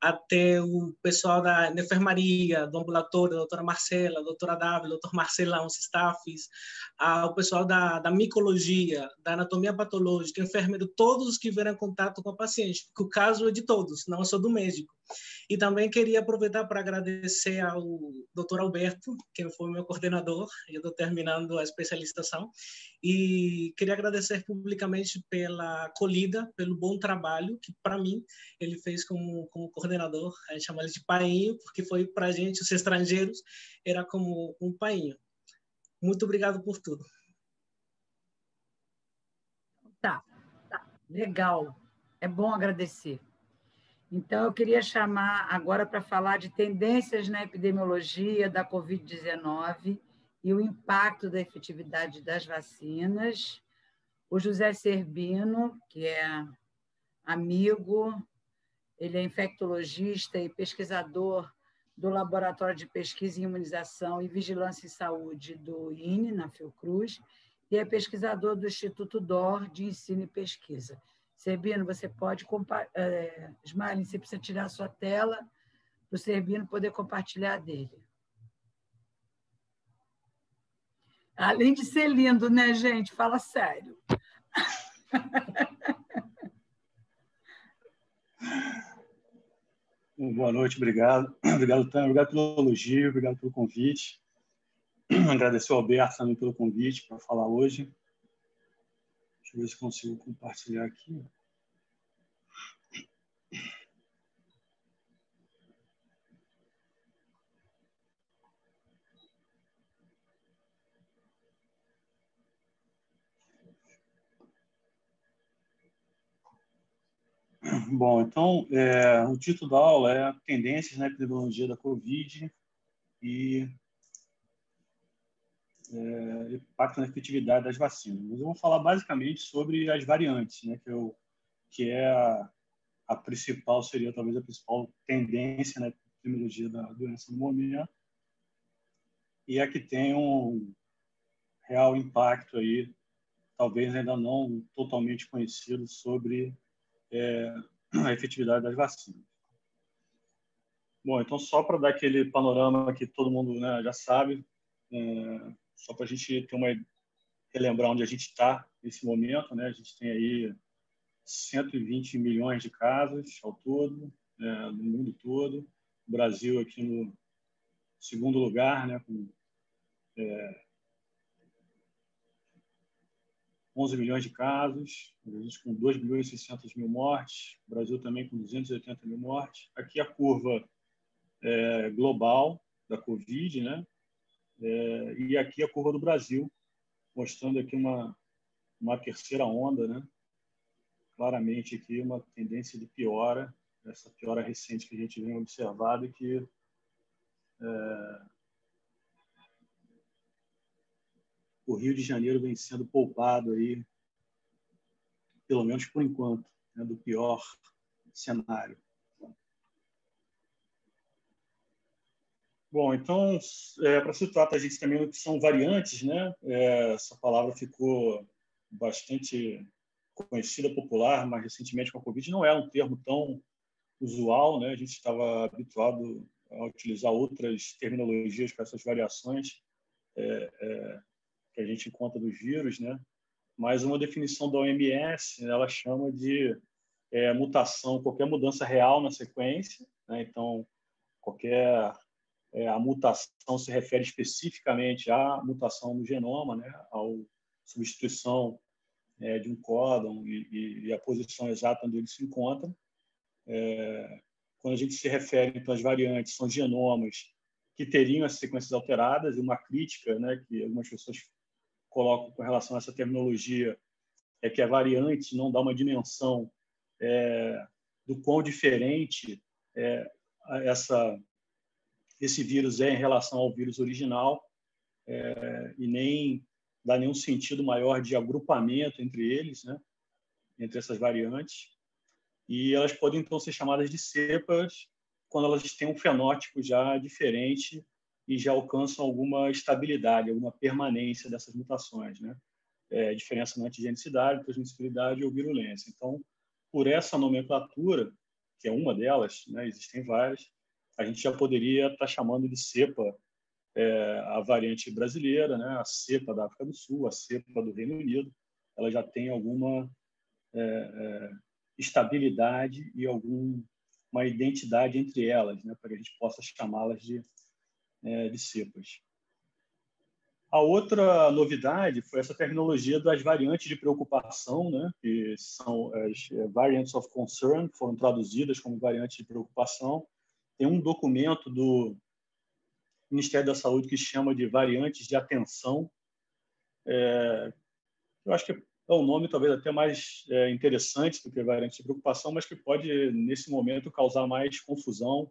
até o pessoal da enfermaria, do ambulatório, a doutora Marcela, a doutora Dávila, o doutor Marcelão, os staffs, o pessoal da micologia, da anatomia patológica, enfermeiro, todos os que vieram em contato com a paciente, porque o caso é de todos, não é só do médico. E também queria aproveitar para agradecer ao doutor Alberto, que foi meu coordenador, eu estou terminando a especialização, e queria agradecer publicamente pela acolhida, pelo bom trabalho que, para mim, ele fez como coordenador. A gente chama ele de painho, porque foi para a gente, os estrangeiros, era como um painho. Muito obrigado por tudo.
Tá. Legal. É bom agradecer. Então, eu queria chamar agora para falar de tendências na epidemiologia da Covid-19 e o impacto da efetividade das vacinas. O José Serbino, que é amigo, ele é infectologista e pesquisador do Laboratório de Pesquisa em Imunização e Vigilância em Saúde do INE, na Fiocruz, e é pesquisador do Instituto DOR de Ensino e Pesquisa. Serbino, você pode compartilhar. Smiling, você precisa tirar a sua tela para o Serbino poder compartilhar dele. Além de ser lindo, né, gente? Fala sério.
Boa noite, obrigado. Obrigado, Tânia, obrigado pelo elogio, obrigado pelo convite. Agradecer ao Alberto também pelo convite para falar hoje. Deixa eu ver se consigo compartilhar aqui. Bom, então, o título da aula é Tendências na Epidemiologia da Covid e impacto na efetividade das vacinas. Mas eu vou falar basicamente sobre as variantes, né, que é a principal, seria talvez a principal tendência na epidemiologia da doença no momento, e a que tem um real impacto aí, talvez ainda não totalmente conhecido, sobre a efetividade das vacinas. Bom, então só para dar aquele panorama que todo mundo, né, já sabe, só para a gente ter relembrar onde a gente está nesse momento, né? A gente tem aí 120 milhões de casos ao todo, no mundo todo. O Brasil aqui no segundo lugar, né, com 11 milhões de casos, a gente com 2 milhões e 600 mil mortes, o Brasil também com 280 mil mortes. Aqui a curva global da Covid, né? E aqui a curva do Brasil, mostrando aqui uma terceira onda, né? Claramente aqui uma tendência de piora, essa piora recente que a gente vem observando e que o Rio de Janeiro vem sendo poupado aí, pelo menos por enquanto, né, do pior cenário. Bom, então, para situar a gente também o que são variantes, né? Essa palavra ficou bastante conhecida, popular, mas recentemente com a Covid não é um termo tão usual, né? A gente estava habituado a utilizar outras terminologias para essas variações que a gente encontra dos vírus, né? Mas uma definição da OMS, ela chama de mutação, qualquer mudança real na sequência, né? Então, a mutação se refere especificamente à mutação no genoma, né? À substituição de um códon e a posição exata onde ele se encontra. Quando a gente se refere, então, às variantes, são genomas que teriam as sequências alteradas, e uma crítica, né, que algumas pessoas colocam com relação a essa terminologia é que a variante não dá uma dimensão do quão diferente esse vírus é em relação ao vírus original, e nem dá nenhum sentido maior de agrupamento entre eles, né, entre essas variantes. E elas podem, então, ser chamadas de cepas quando elas têm um fenótipo já diferente e já alcançam alguma estabilidade, alguma permanência dessas mutações, né? Diferença na antigenicidade, transmissibilidade ou virulência. Então, por essa nomenclatura, que é uma delas, né, existem várias, a gente já poderia estar chamando de cepa a variante brasileira, né, a cepa da África do Sul, a cepa do Reino Unido. Ela já tem alguma estabilidade e uma identidade entre elas, né, para que a gente possa chamá-las de cepas. A outra novidade foi essa terminologia das variantes de preocupação, né, que são as variants of concern, que foram traduzidas como variantes de preocupação. Tem um documento do Ministério da Saúde que chama de variantes de atenção. Eu acho que é um nome talvez até mais interessante do que variante de preocupação, mas que pode, nesse momento, causar mais confusão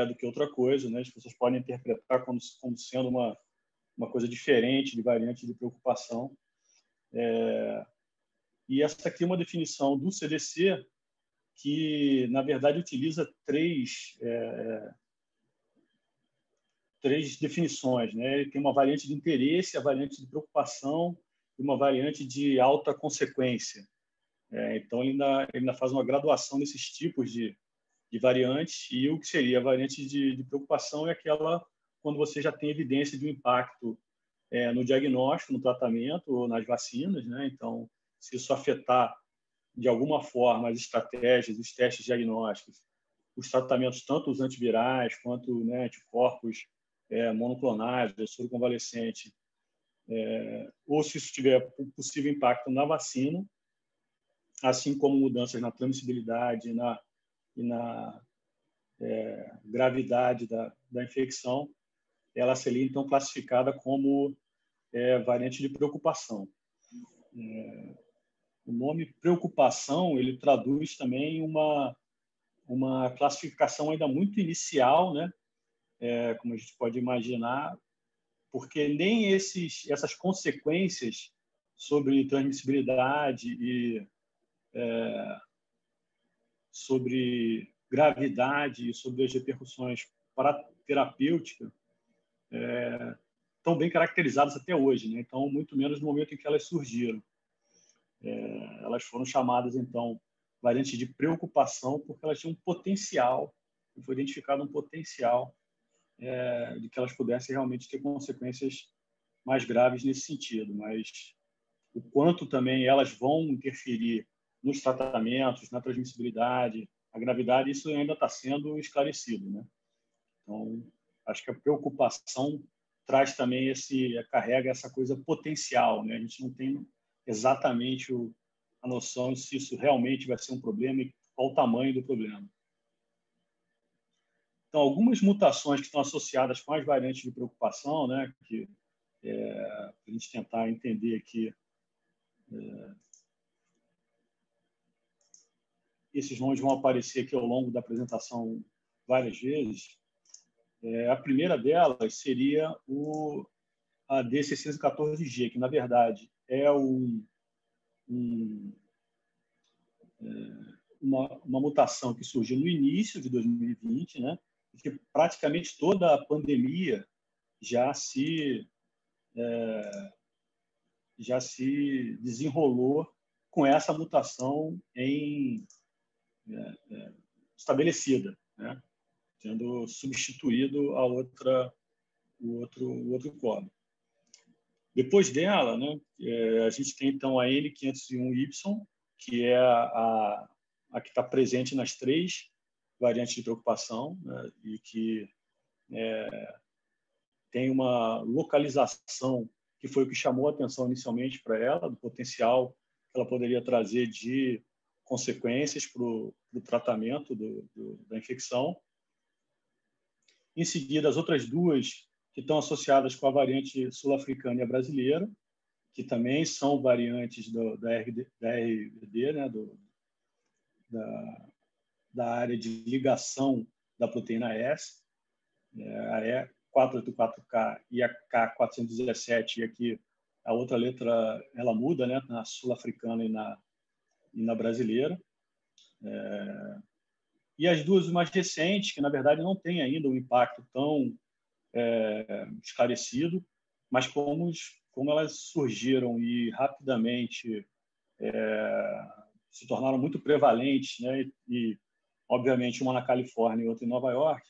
do que outra coisa, né? As pessoas podem interpretar como sendo uma coisa diferente de variante de preocupação. E essa aqui é uma definição do CDC que, na verdade, utiliza três definições, né? Ele tem uma variante de interesse, a variante de preocupação e uma variante de alta consequência. Então, ele ainda faz uma graduação desses tipos de variantes, e o que seria a variante de preocupação é aquela quando você já tem evidência de um impacto no diagnóstico, no tratamento ou nas vacinas, né? Então, se isso afetar de alguma forma as estratégias, os testes diagnósticos os tratamentos, tanto os antivirais quanto, né, anticorpos monoclonais, do soro convalescente, ou se isso tiver possível impacto na vacina, assim como mudanças na transmissibilidade e na gravidade da infecção, ela seria, então, classificada como variante de preocupação. O nome preocupação, ele traduz também uma classificação ainda muito inicial, né? Como a gente pode imaginar, porque nem essas consequências sobre transmissibilidade e sobre gravidade e sobre as repercussões terapêuticas estão bem caracterizadas até hoje, né? Então, muito menos no momento em que elas surgiram. Elas foram chamadas, então, variantes de preocupação, porque elas tinham um potencial, foi identificado um potencial de que elas pudessem realmente ter consequências mais graves nesse sentido. Mas o quanto também elas vão interferir nos tratamentos, na transmissibilidade, a gravidade, isso ainda está sendo esclarecido, né? Então, acho que a preocupação traz também carrega essa coisa potencial, né? A gente não tem exatamente a noção de se isso realmente vai ser um problema e qual o tamanho do problema. Então, algumas mutações que estão associadas com as variantes de preocupação, né, que a gente tentar entender aqui, esses nomes vão aparecer aqui ao longo da apresentação várias vezes. A primeira delas seria a D614G, que, na verdade, é uma mutação que surgiu no início de 2020, né? E que praticamente toda a pandemia já se desenrolou com essa mutação estabelecida, né? Tendo substituído o outro código. Depois dela, né, a gente tem, então, a N501Y, que é a que está presente nas 3 variantes de preocupação, né, e que tem uma localização que foi o que chamou a atenção inicialmente para ela, do potencial que ela poderia trazer de consequências para o tratamento da infecção. Em seguida, as outras 2 que estão associadas com a variante sul-africana e a brasileira, que também são variantes da RBD, né, da área de ligação da proteína S, a E484K e a K417, e aqui a outra letra ela muda, né, na sul-africana e na brasileira. E as 2 mais recentes, que na verdade não têm ainda um impacto tão esclarecido, mas como elas surgiram e rapidamente se tornaram muito prevalentes, né, e obviamente uma na Califórnia e outra em Nova York,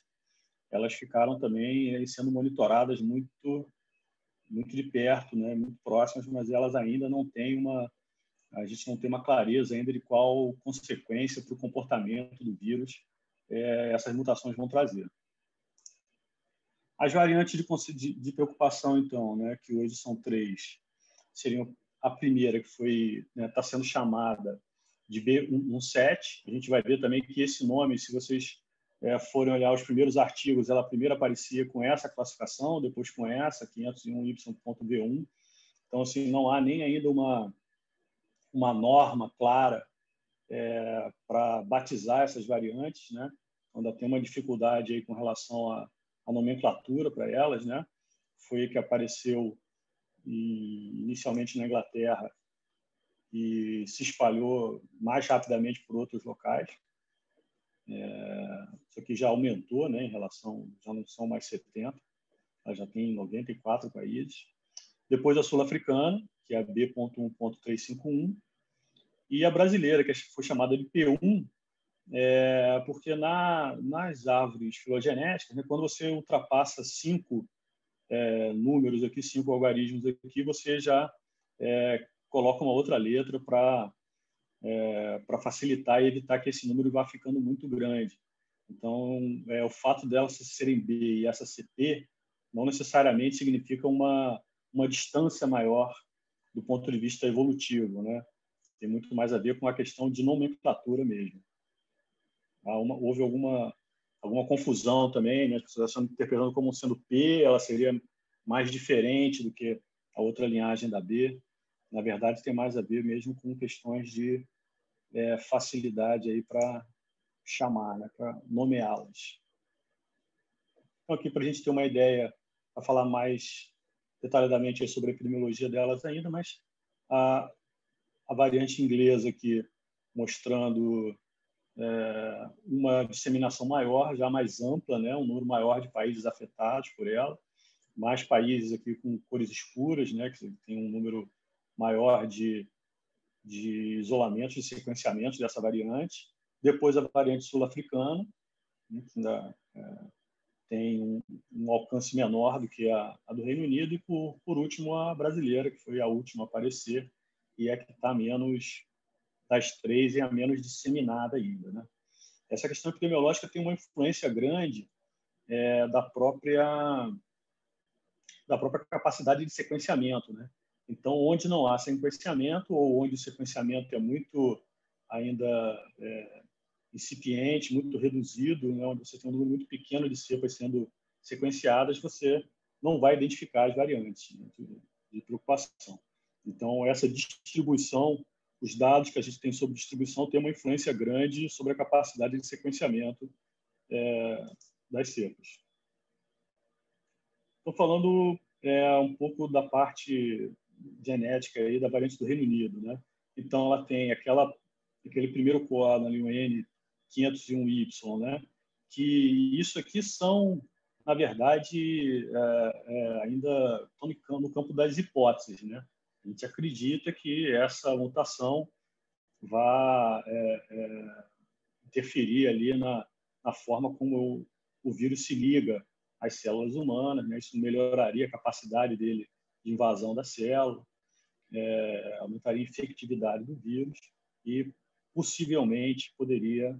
elas ficaram também sendo monitoradas muito de perto, né, muito próximas, mas elas ainda não têm a gente não tem uma clareza ainda de qual consequência para o comportamento do vírus essas mutações vão trazer. As variantes de preocupação, então, né, que hoje são 3, seriam a primeira, que está sendo chamada de B117. A gente vai ver também que esse nome, se vocês forem olhar os primeiros artigos, ela primeiro aparecia com essa classificação, depois com essa, 501Y.B1. Então, assim, não há nem ainda uma norma clara para batizar essas variantes, né? Ainda tem uma dificuldade aí com relação à nomenclatura para elas, né? Foi que apareceu inicialmente na Inglaterra e se espalhou mais rapidamente por outros locais. Isso aqui já aumentou, né, em relação, já não são mais 70, ela já tem 94 países. Depois a sul-africana, que é a B.1.351, e a brasileira, que foi chamada de P1, porque nas árvores filogenéticas, né, quando você ultrapassa 5 números aqui, 5 algarismos aqui, você já coloca uma outra letra para facilitar e evitar que esse número vá ficando muito grande. Então, o fato delas serem B e essa ser P não necessariamente significa uma distância maior do ponto de vista evolutivo, né? Tem muito mais a ver com a questão de nomenclatura mesmo. Houve alguma confusão também, né? As pessoas estão interpretando como sendo P, ela seria mais diferente do que a outra linhagem da B. Na verdade, tem mais a ver mesmo com questões de facilidade aí para chamar, né? Para nomeá-las. Então, aqui, para a gente ter uma ideia, para falar mais detalhadamente sobre a epidemiologia delas ainda, mas a variante inglesa aqui mostrando uma disseminação maior, já mais ampla, né? Um número maior de países afetados por ela, mais países aqui com cores escuras, né? Que tem um número maior de isolamentos, de sequenciamentos dessa variante. Depois a variante sul-africana, né? Que ainda tem um alcance menor do que a do Reino Unido, e por último a brasileira, que foi a última a aparecer e é que está menos das três e a menos disseminada ainda, né? Essa questão epidemiológica tem uma influência grande da própria capacidade de sequenciamento, né? Então, onde não há sequenciamento ou onde o sequenciamento é muito ainda incipiente, muito reduzido, né? Onde você tem um número muito pequeno de cepas sendo sequenciadas, você não vai identificar as variantes, né, de preocupação. Então, essa distribuição, os dados que a gente tem sobre distribuição têm uma influência grande sobre a capacidade de sequenciamento das cepas. Estou falando um pouco da parte genética aí da variante do Reino Unido, né? Então, ela tem aquele primeiro coado ali, o N501Y, né? Que isso aqui são, na verdade, ainda estão no campo das hipóteses, né? A gente acredita que essa mutação vai interferir ali na forma como o vírus se liga às células humanas, né? Isso melhoraria a capacidade dele de invasão da célula, aumentaria a infectividade do vírus e possivelmente poderia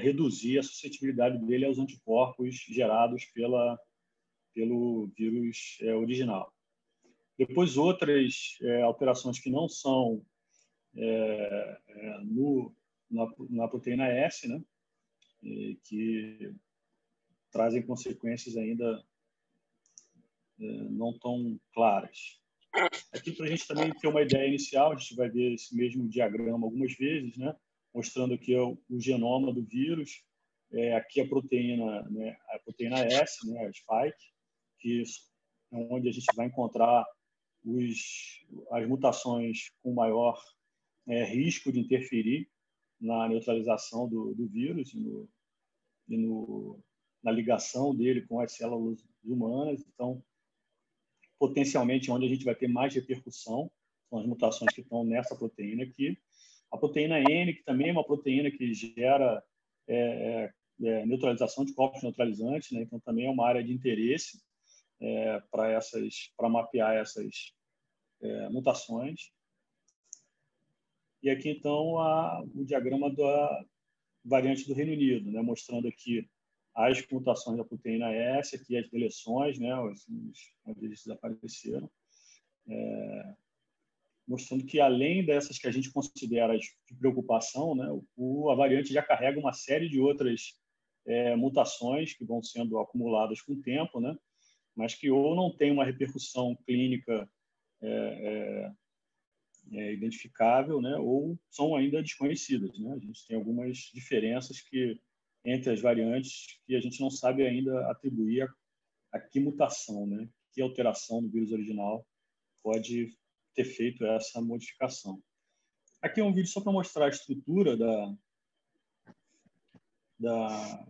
reduzir a suscetibilidade dele aos anticorpos gerados pelo vírus original. Depois, outras alterações que não são na proteína S, né? Que trazem consequências ainda não tão claras. Aqui, para a gente também ter uma ideia inicial, a gente vai ver esse mesmo diagrama algumas vezes, né? Mostrando aqui o genoma do vírus, aqui a proteína, né? A proteína S, né? A spike, que é onde a gente vai encontrar as mutações com maior risco de interferir na neutralização do vírus e na ligação dele com as células humanas. Então, potencialmente, onde a gente vai ter mais repercussão são as mutações que estão nessa proteína aqui. A proteína N, que também é uma proteína que gera neutralização de corpos neutralizantes, né? Então também é uma área de interesse para mapear essas mutações. E aqui, então, o diagrama da variante do Reino Unido, né? Mostrando aqui as mutações da proteína S, aqui as deleções, né? Onde eles desapareceram, mostrando que, além dessas que a gente considera de preocupação, né? A variante já carrega uma série de outras mutações que vão sendo acumuladas com o tempo, né? Mas que ou não tem uma repercussão clínica identificável, né? Ou são ainda desconhecidas, né? A gente tem algumas diferenças entre as variantes que a gente não sabe ainda atribuir a que mutação, né? Que alteração do vírus original pode ter feito essa modificação. Aqui é um vídeo só para mostrar a estrutura da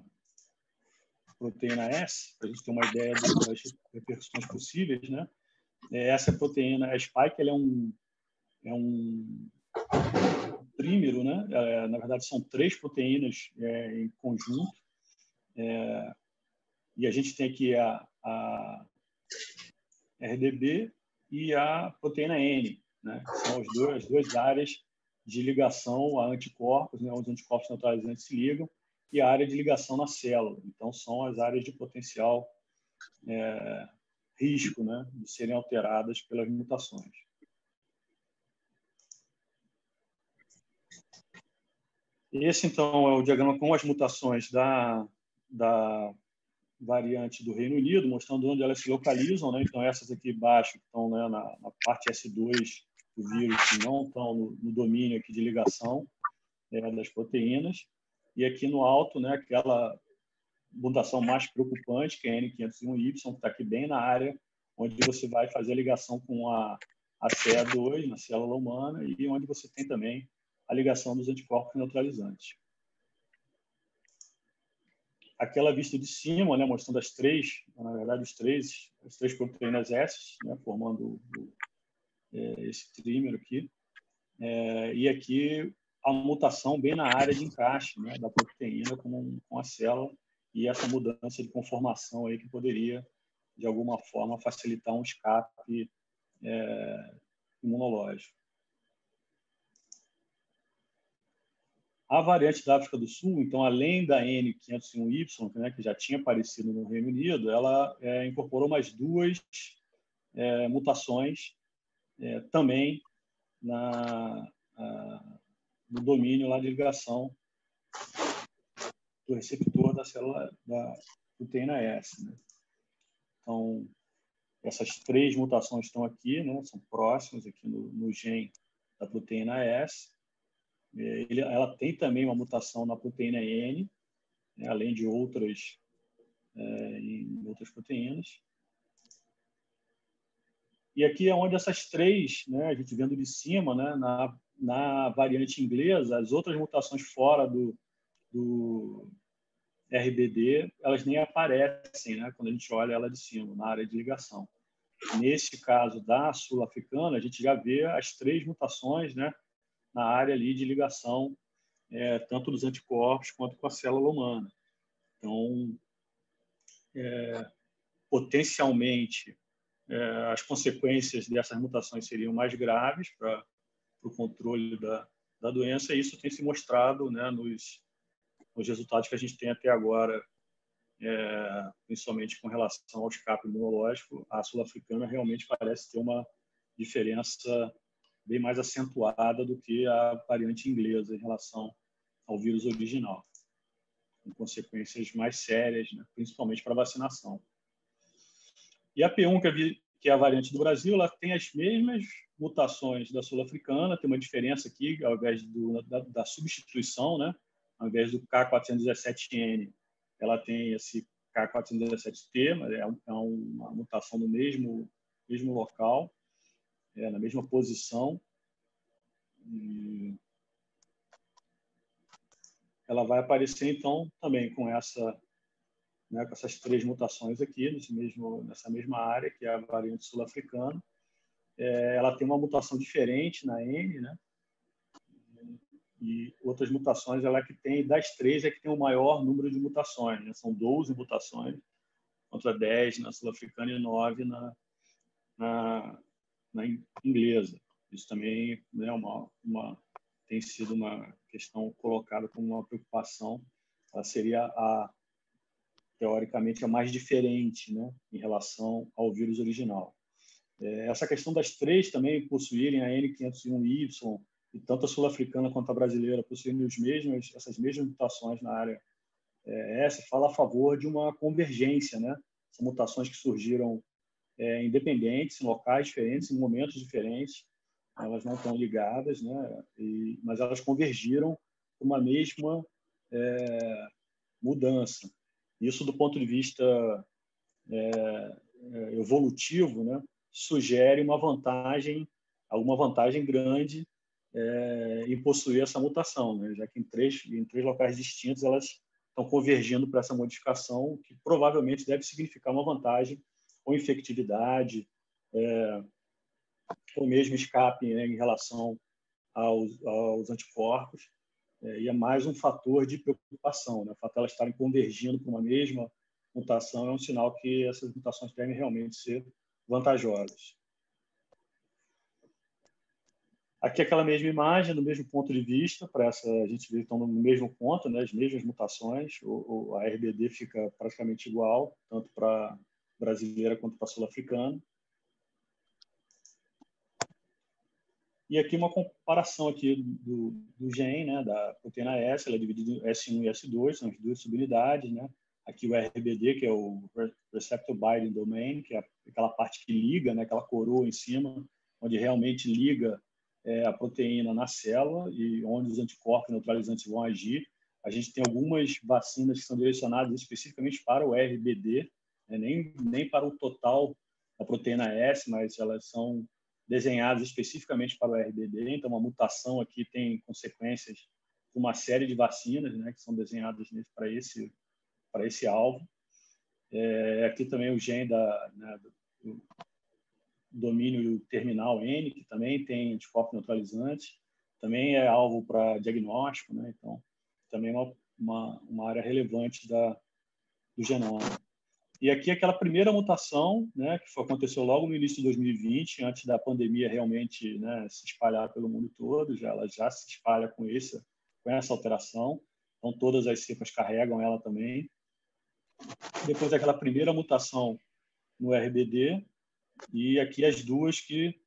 proteína S, para a gente ter uma ideia das repercussões possíveis, né? Essa proteína, a spike, ela é um trímero, né? Na verdade, são 3 proteínas em conjunto. E a gente tem aqui a RDB e a proteína N, né? São as duas áreas de ligação a anticorpos, né? Os anticorpos neutralizantes se ligam. e a área de ligação na célula. Então, são as áreas de potencial risco, né, de serem alteradas pelas mutações. Esse, então, é o diagrama com as mutações da variante do Reino Unido, mostrando onde elas se localizam, né? Então, essas aqui embaixo estão, né, na parte S2 do vírus, que não estão no domínio aqui de ligação das proteínas. E aqui no alto, né, aquela mutação mais preocupante, que é a N501Y, que está aqui bem na área onde você vai fazer a ligação com a CA2 na célula humana e onde você tem também a ligação dos anticorpos neutralizantes. Aquela vista de cima, né, mostrando as três, na verdade, as três proteínas S, né, formando esse trímer aqui. E aqui a mutação bem na área de encaixe, né, da proteína com a célula e essa mudança de conformação aí que poderia, de alguma forma, facilitar um escape imunológico. A variante da África do Sul, então, além da N501Y, né, que já tinha aparecido no Reino Unido, ela incorporou mais duas mutações também no domínio lá de ligação do receptor da célula da proteína S. Né? Então, essas três mutações estão aqui, né, são próximas aqui no gene da proteína S. Ela tem também uma mutação na proteína N, né, além de outras em outras proteínas. E aqui é onde essas três, né, a gente vendo de cima, né, na variante inglesa, as outras mutações fora do RBD, elas nem aparecem, né, quando a gente olha ela de cima, na área de ligação. Nesse caso da sul-africana, a gente já vê as três mutações, né, na área ali de ligação, tanto dos anticorpos quanto com a célula humana. Então, potencialmente, as consequências dessas mutações seriam mais graves para o controle da doença, e isso tem se mostrado, né, nos resultados que a gente tem até agora, principalmente com relação ao escape imunológico. A sul-africana realmente parece ter uma diferença bem mais acentuada do que a variante inglesa em relação ao vírus original, com consequências mais sérias, né, principalmente para a vacinação. E a P1, que é a variante do Brasil, ela tem as mesmas mutações da sul-africana, tem uma diferença aqui, ao invés da substituição, né, ao invés do K417N, ela tem esse K417T, mas é uma mutação no mesmo local, na mesma posição. E ela vai aparecer, então, também com com essas três mutações aqui, nessa mesma área, que é a variante sul-africana. Ela tem uma mutação diferente na N, né? E outras mutações, ela que tem, das três, é que tem o maior número de mutações, né? São 12 mutações, contra 10 na sul-africana e 9 na inglesa. Isso também, né, tem sido uma questão colocada como uma preocupação. Ela seria, teoricamente, a mais diferente, né, em relação ao vírus original. Essa questão das três também possuírem a N501Y, e tanto a sul-africana quanto a brasileira possuírem essas mesmas mutações na área S, fala a favor de uma convergência, né? São mutações que surgiram independentes, em locais diferentes, em momentos diferentes, elas não estão ligadas, né? Mas elas convergiram para uma mesma mudança. Isso, do ponto de vista evolutivo, né, sugere alguma vantagem grande em possuir essa mutação, né, já que em três locais distintos elas estão convergindo para essa modificação, que provavelmente deve significar uma vantagem ou infectividade, ou mesmo escape, né, em relação aos anticorpos, e é mais um fator de preocupação, né? O fato de elas estarem convergindo para uma mesma mutação é um sinal que essas mutações devem realmente ser vantajosas. Aqui aquela mesma imagem, no mesmo ponto de vista, para essa a gente vê que estão no mesmo ponto, né, as mesmas mutações, a RBD fica praticamente igual, tanto para brasileira quanto para sul-africana. E aqui uma comparação aqui do gene, né, da proteína S, ela é dividida em S1 e S2, são as duas subunidades, né? Aqui o RBD, que é o Receptor Binding Domain, que é aquela parte que liga, né, aquela coroa em cima, onde realmente liga a proteína na célula e onde os anticorpos neutralizantes vão agir. A gente tem algumas vacinas que são direcionadas especificamente para o RBD, né, nem para o total da proteína S, mas elas são desenhadas especificamente para o RBD. Então, uma mutação aqui tem consequências de uma série de vacinas, né, que são desenhadas para esse alvo. Aqui também o gene do domínio terminal N, que também tem anticorpos neutralizantes, também é alvo para diagnóstico, né? Então, também é uma área relevante do genoma. E aqui aquela primeira mutação, né, que aconteceu logo no início de 2020, antes da pandemia realmente, né, se espalhar pelo mundo todo, ela já se espalha com essa alteração. Então, todas as cepas carregam ela também. Depois aquela primeira mutação no RBD, e aqui as duas que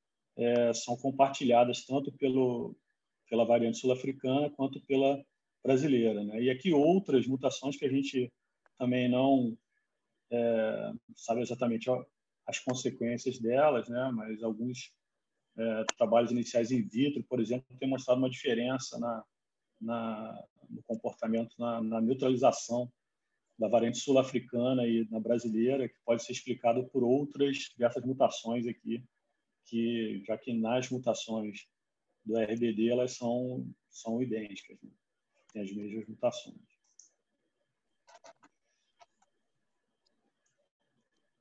são compartilhadas tanto pela variante sul-africana quanto pela brasileira, né? E aqui outras mutações que a gente também não sabe exatamente as consequências delas, né? Mas alguns trabalhos iniciais in vitro, por exemplo, têm mostrado uma diferença no comportamento, na neutralização da variante sul-africana e na brasileira, que pode ser explicado por outras diversas mutações aqui, já que nas mutações do RBD elas são idênticas, né? Tem as mesmas mutações.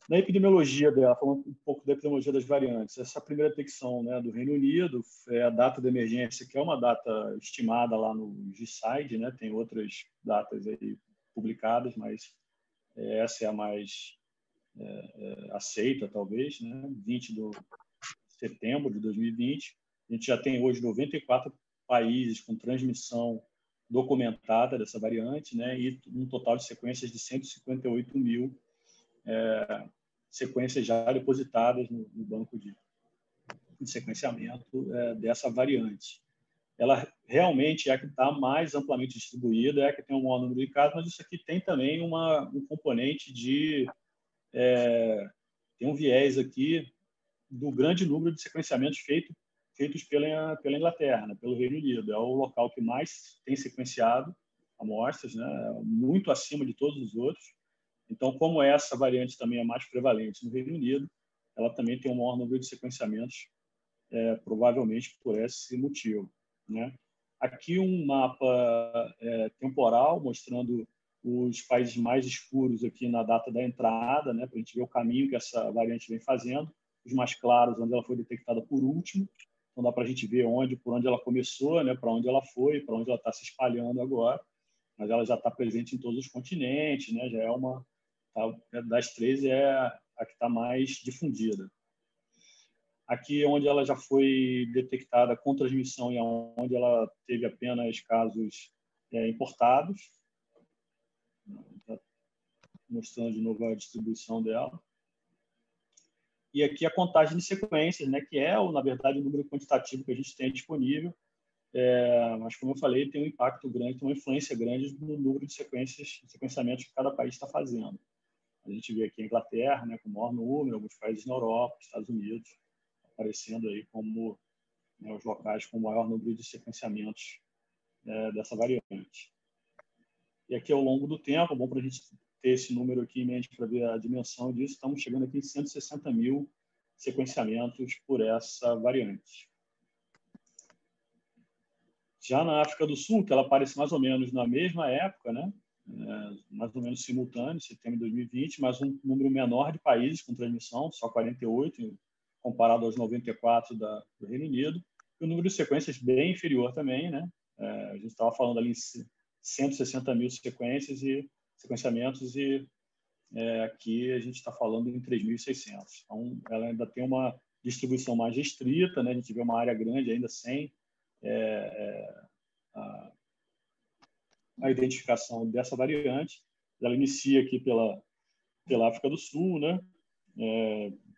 Na epidemiologia dela, falando um pouco da epidemiologia das variantes, essa primeira detecção, né, do Reino Unido, a data de emergência, que é uma data estimada lá no GSIDE, né, tem outras datas aí publicadas, mas essa é a mais aceita, talvez, né, 20 de setembro de 2020. A gente já tem hoje 94 países com transmissão documentada dessa variante, né, e um total de sequências de 158 mil sequências já depositadas no banco de sequenciamento dessa variante. Ela realmente é a que está mais amplamente distribuída, é a que tem um maior número de casos, mas isso aqui tem também um componente tem um viés aqui do grande número de sequenciamentos feitos pela Inglaterra, né, pelo Reino Unido. É o local que mais tem sequenciado amostras, né, muito acima de todos os outros. Então, como essa variante também é mais prevalente no Reino Unido, ela também tem um maior número de sequenciamentos, provavelmente por esse motivo, né? Aqui um mapa temporal mostrando os países mais escuros aqui na data da entrada, né, para a gente ver o caminho que essa variante vem fazendo. Os mais claros, onde ela foi detectada por último. Então, dá para a gente ver por onde ela começou, né, para onde ela foi, para onde ela está se espalhando agora. Mas ela já está presente em todos os continentes, né, já das três é a que está mais difundida. Aqui onde ela já foi detectada com transmissão e onde ela teve apenas casos importados, mostrando de novo a distribuição dela. E aqui a contagem de sequências, né, que na verdade, o número quantitativo que a gente tem disponível, mas, como eu falei, tem um impacto grande, tem uma influência grande no número de sequenciamentos que cada país está fazendo. A gente vê aqui a Inglaterra, né, com o maior número, alguns países na Europa, Estados Unidos, aparecendo aí como, né, os locais com o maior número de sequenciamentos dessa variante. E aqui, ao longo do tempo, é bom para a gente ter esse número aqui em mente para ver a dimensão disso, estamos chegando aqui em 160 mil sequenciamentos por essa variante. Já na África do Sul, que ela aparece mais ou menos na mesma época, né, mais ou menos simultâneo, setembro de 2020, mas um número menor de países com transmissão, só 48, comparado aos 94 do Reino Unido, e o número de sequências bem inferior também, né? A gente estava falando ali em 160 mil sequenciamentos e aqui a gente está falando em 3.600. Então, ela ainda tem uma distribuição mais restrita, né? A gente vê uma área grande ainda sem a identificação dessa variante. Ela inicia aqui pela África do Sul, né?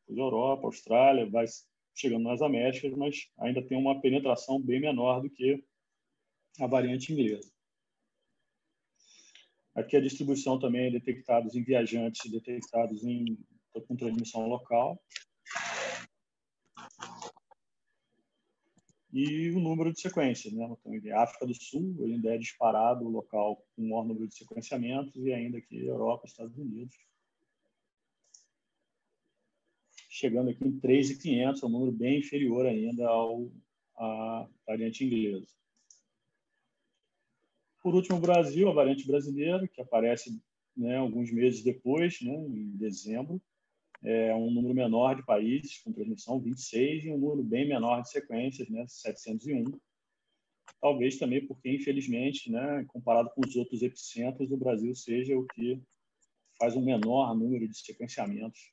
Europa, Austrália, vai chegando nas Américas, mas ainda tem uma penetração bem menor do que a variante inglesa. Aqui a distribuição também é detectados em viajantes, detectados com transmissão local. E o número de sequências, né? Então, a África do Sul ainda é disparado o local com o maior número de sequenciamentos, e ainda aqui Europa, Estados Unidos. Chegando aqui em 3.500, é um número bem inferior ainda à variante inglesa. Por último, o Brasil, a variante brasileira, que aparece, né, alguns meses depois, né, em dezembro. É um número menor de países com transmissão, 26, e um número bem menor de sequências, né, 701. Talvez também porque, infelizmente, né, comparado com os outros epicentros, o Brasil seja o que faz um menor número de sequenciamentos.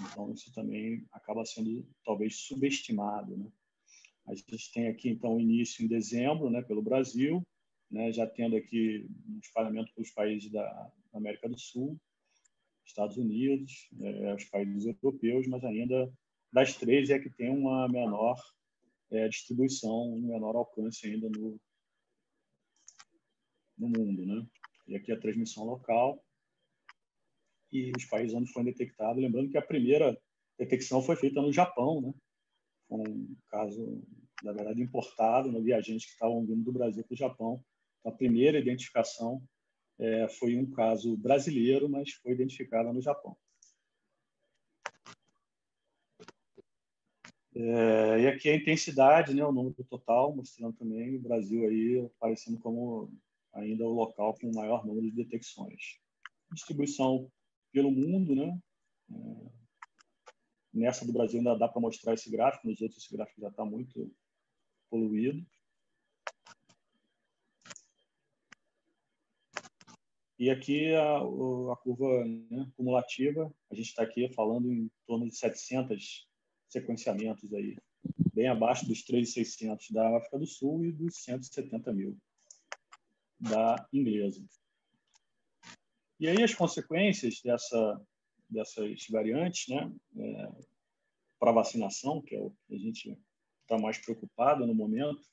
Então, isso também acaba sendo, talvez, subestimado, né? A gente tem aqui, então, o início em dezembro, né, pelo Brasil, né, já tendo aqui um espalhamento pelos países da América do Sul, Estados Unidos, os países europeus, mas ainda das três é que tem uma menor distribuição, um menor alcance ainda no mundo, né? E aqui a transmissão local e os países onde foi detectado. Lembrando que a primeira detecção foi feita no Japão, né? Um caso, na verdade, importado, no viajantes que estavam vindo do Brasil para o Japão. Então, a primeira identificação foi um caso brasileiro, mas foi identificado no Japão. E aqui a intensidade, né, o número total, mostrando também o Brasil aí aparecendo como ainda o local com o maior número de detecções. Distribuição pelo mundo, né? Nessa do Brasil ainda dá para mostrar esse gráfico, nos outros esse gráfico já está muito poluído. E aqui a curva, né, cumulativa, a gente está aqui falando em torno de 700 sequenciamentos aí, bem abaixo dos 3.600 da África do Sul e dos 170 mil da inglesa. E aí as consequências dessas variantes, né, para a vacinação, que é o que a gente está mais preocupado no momento.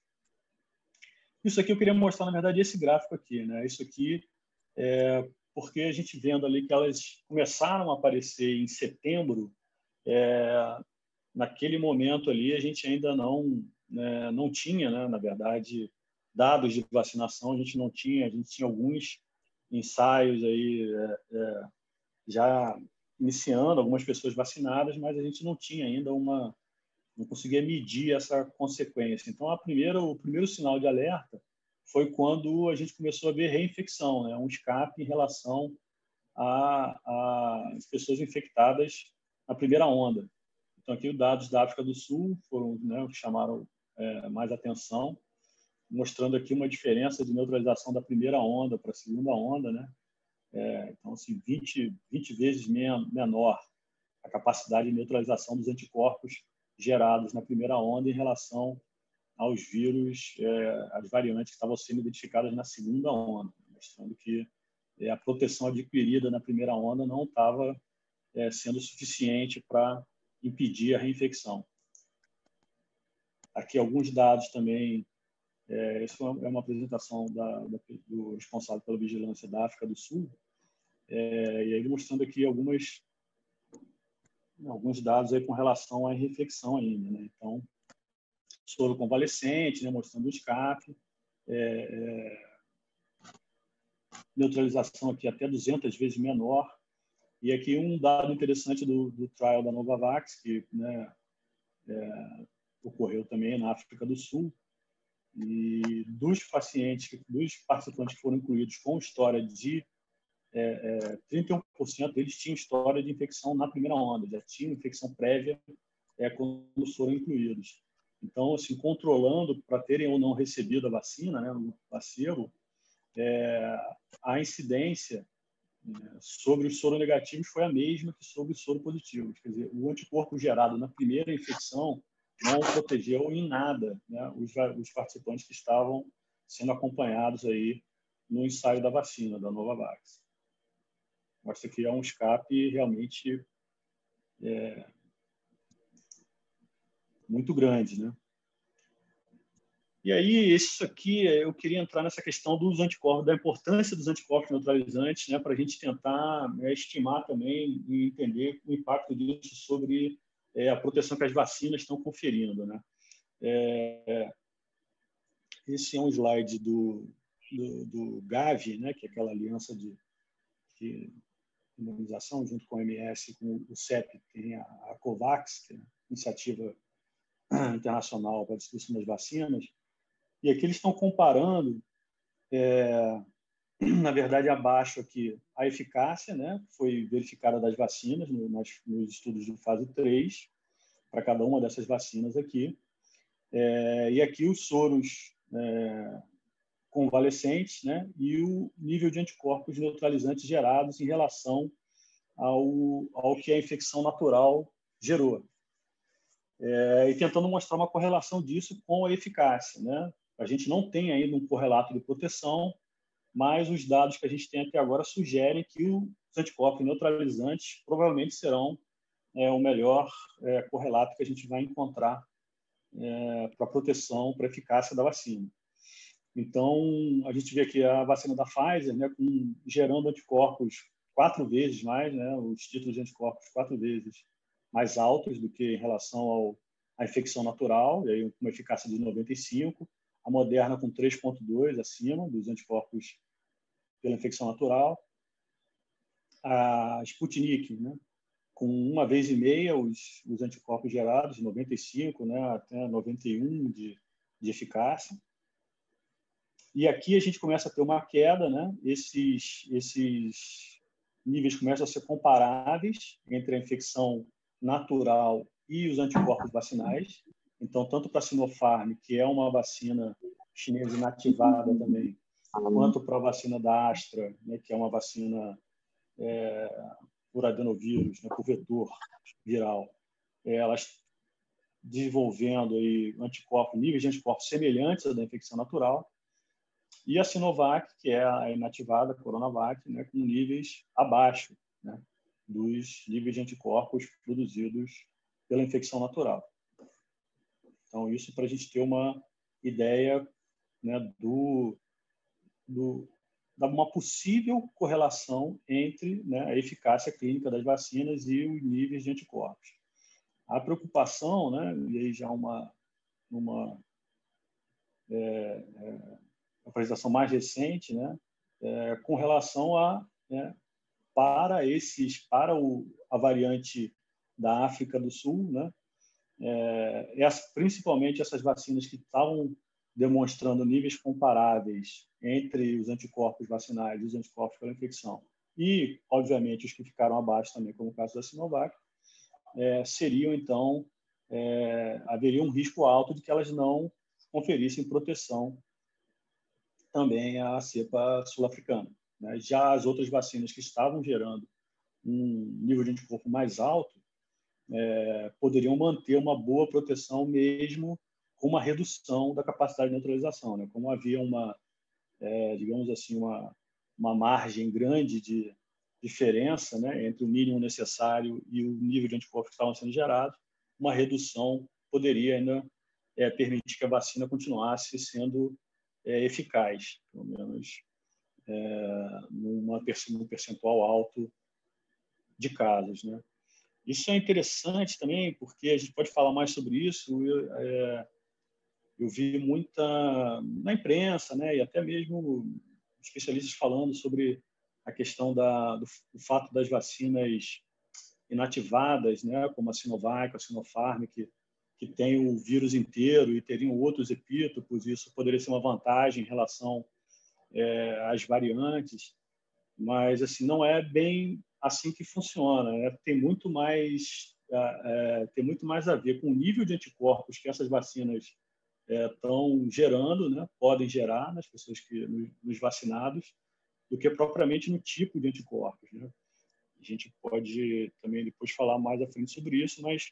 Isso aqui eu queria mostrar, na verdade, esse gráfico aqui, né? Isso aqui porque a gente vendo ali que elas começaram a aparecer em setembro, naquele momento ali a gente ainda não tinha, né, na verdade, dados de vacinação, a gente tinha alguns ensaios aí já iniciando, algumas pessoas vacinadas, mas a gente não tinha ainda não conseguia medir essa consequência. Então, o primeiro sinal de alerta foi quando a gente começou a ver reinfecção, né? Um escape em relação às pessoas infectadas na primeira onda. Então, aqui os dados da África do Sul foram, né, que chamaram mais atenção, mostrando aqui uma diferença de neutralização da primeira onda para a segunda onda, né? Então, assim, 20 vezes menor a capacidade de neutralização dos anticorpos gerados na primeira onda em relação aos vírus, as variantes que estavam sendo identificadas na segunda onda, mostrando que a proteção adquirida na primeira onda não estava sendo suficiente para impedir a reinfecção. Aqui alguns dados também. Isso é uma apresentação do responsável pela vigilância da África do Sul, e aí mostrando aqui alguns dados aí com relação à reinfecção ainda, né? Então, soro convalescente, né, mostrando o escape, neutralização aqui até 200 vezes menor. E aqui um dado interessante do trial da Novavax, que, né, ocorreu também na África do Sul, e dos participantes que foram incluídos com história de 31% deles tinham história de infecção na primeira onda, já tinham infecção prévia quando foram incluídos. Então, assim, controlando para terem ou não recebido a vacina, né, no placebo, a incidência sobre os soronegativos foi a mesma que sobre os soropositivos. Quer dizer, o anticorpo gerado na primeira infecção não protegeu em nada, né, os participantes que estavam sendo acompanhados aí no ensaio da vacina, da Novavax. Mostra que é um escape realmente muito grande, né? E aí, isso aqui, eu queria entrar nessa questão dos anticorpos, da importância dos anticorpos neutralizantes, né, para a gente tentar estimar também e entender o impacto disso sobre a proteção que as vacinas estão conferindo, né? Esse é um slide do Gavi, né, que é aquela aliança de imunização, junto com a OMS, com o CEP, tem a COVAX, que é a Iniciativa Internacional para a Distribuição das Vacinas. E aqui eles estão comparando, na verdade, abaixo aqui, a eficácia, né, que foi verificada das vacinas nos estudos de fase 3, para cada uma dessas vacinas aqui. E aqui os soros convalescentes, né, e o nível de anticorpos neutralizantes gerados em relação ao que a infecção natural gerou. E tentando mostrar uma correlação disso com a eficácia, né? A gente não tem ainda um correlato de proteção, mas os dados que a gente tem até agora sugerem que os anticorpos neutralizantes provavelmente serão o melhor correlato que a gente vai encontrar para a proteção, para a eficácia da vacina. Então, a gente vê aqui a vacina da Pfizer, né, gerando anticorpos 4 vezes mais, né, os títulos de anticorpos 4 vezes mais altos do que em relação à infecção natural, e aí com uma eficácia de 95%, a Moderna com 3,2 acima dos anticorpos pela infecção natural, a Sputnik, né, com 1,5 vezes os anticorpos gerados, 95, né, até 91 de eficácia. E aqui a gente começa a ter uma queda, né? Esses níveis começam a ser comparáveis entre a infecção natural e os anticorpos vacinais. Então, tanto para a Sinopharm, que é uma vacina chinesa inativada também, quanto para a vacina da Astra, né, que é uma vacina por adenovírus, né, por vetor viral, elas desenvolvendo aí níveis de anticorpos semelhantes à da infecção natural, e a Sinovac, que é a inativada, a Coronavac, né, com níveis abaixo, né, dos níveis de anticorpos produzidos pela infecção natural. Então, isso para a gente ter uma ideia, né, da uma possível correlação entre, né, a eficácia clínica das vacinas e os níveis de anticorpos. A preocupação, né, e aí já uma apresentação mais recente, né, com relação a, né, para a variante da África do Sul, né, principalmente essas vacinas que estavam demonstrando níveis comparáveis entre os anticorpos vacinais e os anticorpos pela infecção, e, obviamente, os que ficaram abaixo também, como o caso da Sinovac, seriam, então, haveria um risco alto de que elas não conferissem proteção também à cepa sul-africana, né? Já as outras vacinas que estavam gerando um nível de anticorpo mais alto poderiam manter uma boa proteção mesmo com uma redução da capacidade de neutralização, né? Como havia digamos assim, uma margem grande de diferença, né, entre o mínimo necessário e o nível de anticorpos que estavam sendo gerados, uma redução poderia ainda permitir que a vacina continuasse sendo eficaz, pelo menos num percentual alto de casos, né? Isso é interessante também, porque a gente pode falar mais sobre isso. Eu vi muita na imprensa, né, e até mesmo especialistas falando sobre a questão do fato das vacinas inativadas, né, como a Sinovac, a Sinopharm, que tem o vírus inteiro e teriam outros epítopos, e isso poderia ser uma vantagem em relação às variantes, mas assim não é bem assim que funciona, né? Tem muito mais a ver com o nível de anticorpos que essas vacinas estão gerando, né? Podem gerar nas pessoas nos vacinados, do que propriamente no tipo de anticorpos, né? A gente pode também depois falar mais à frente sobre isso, mas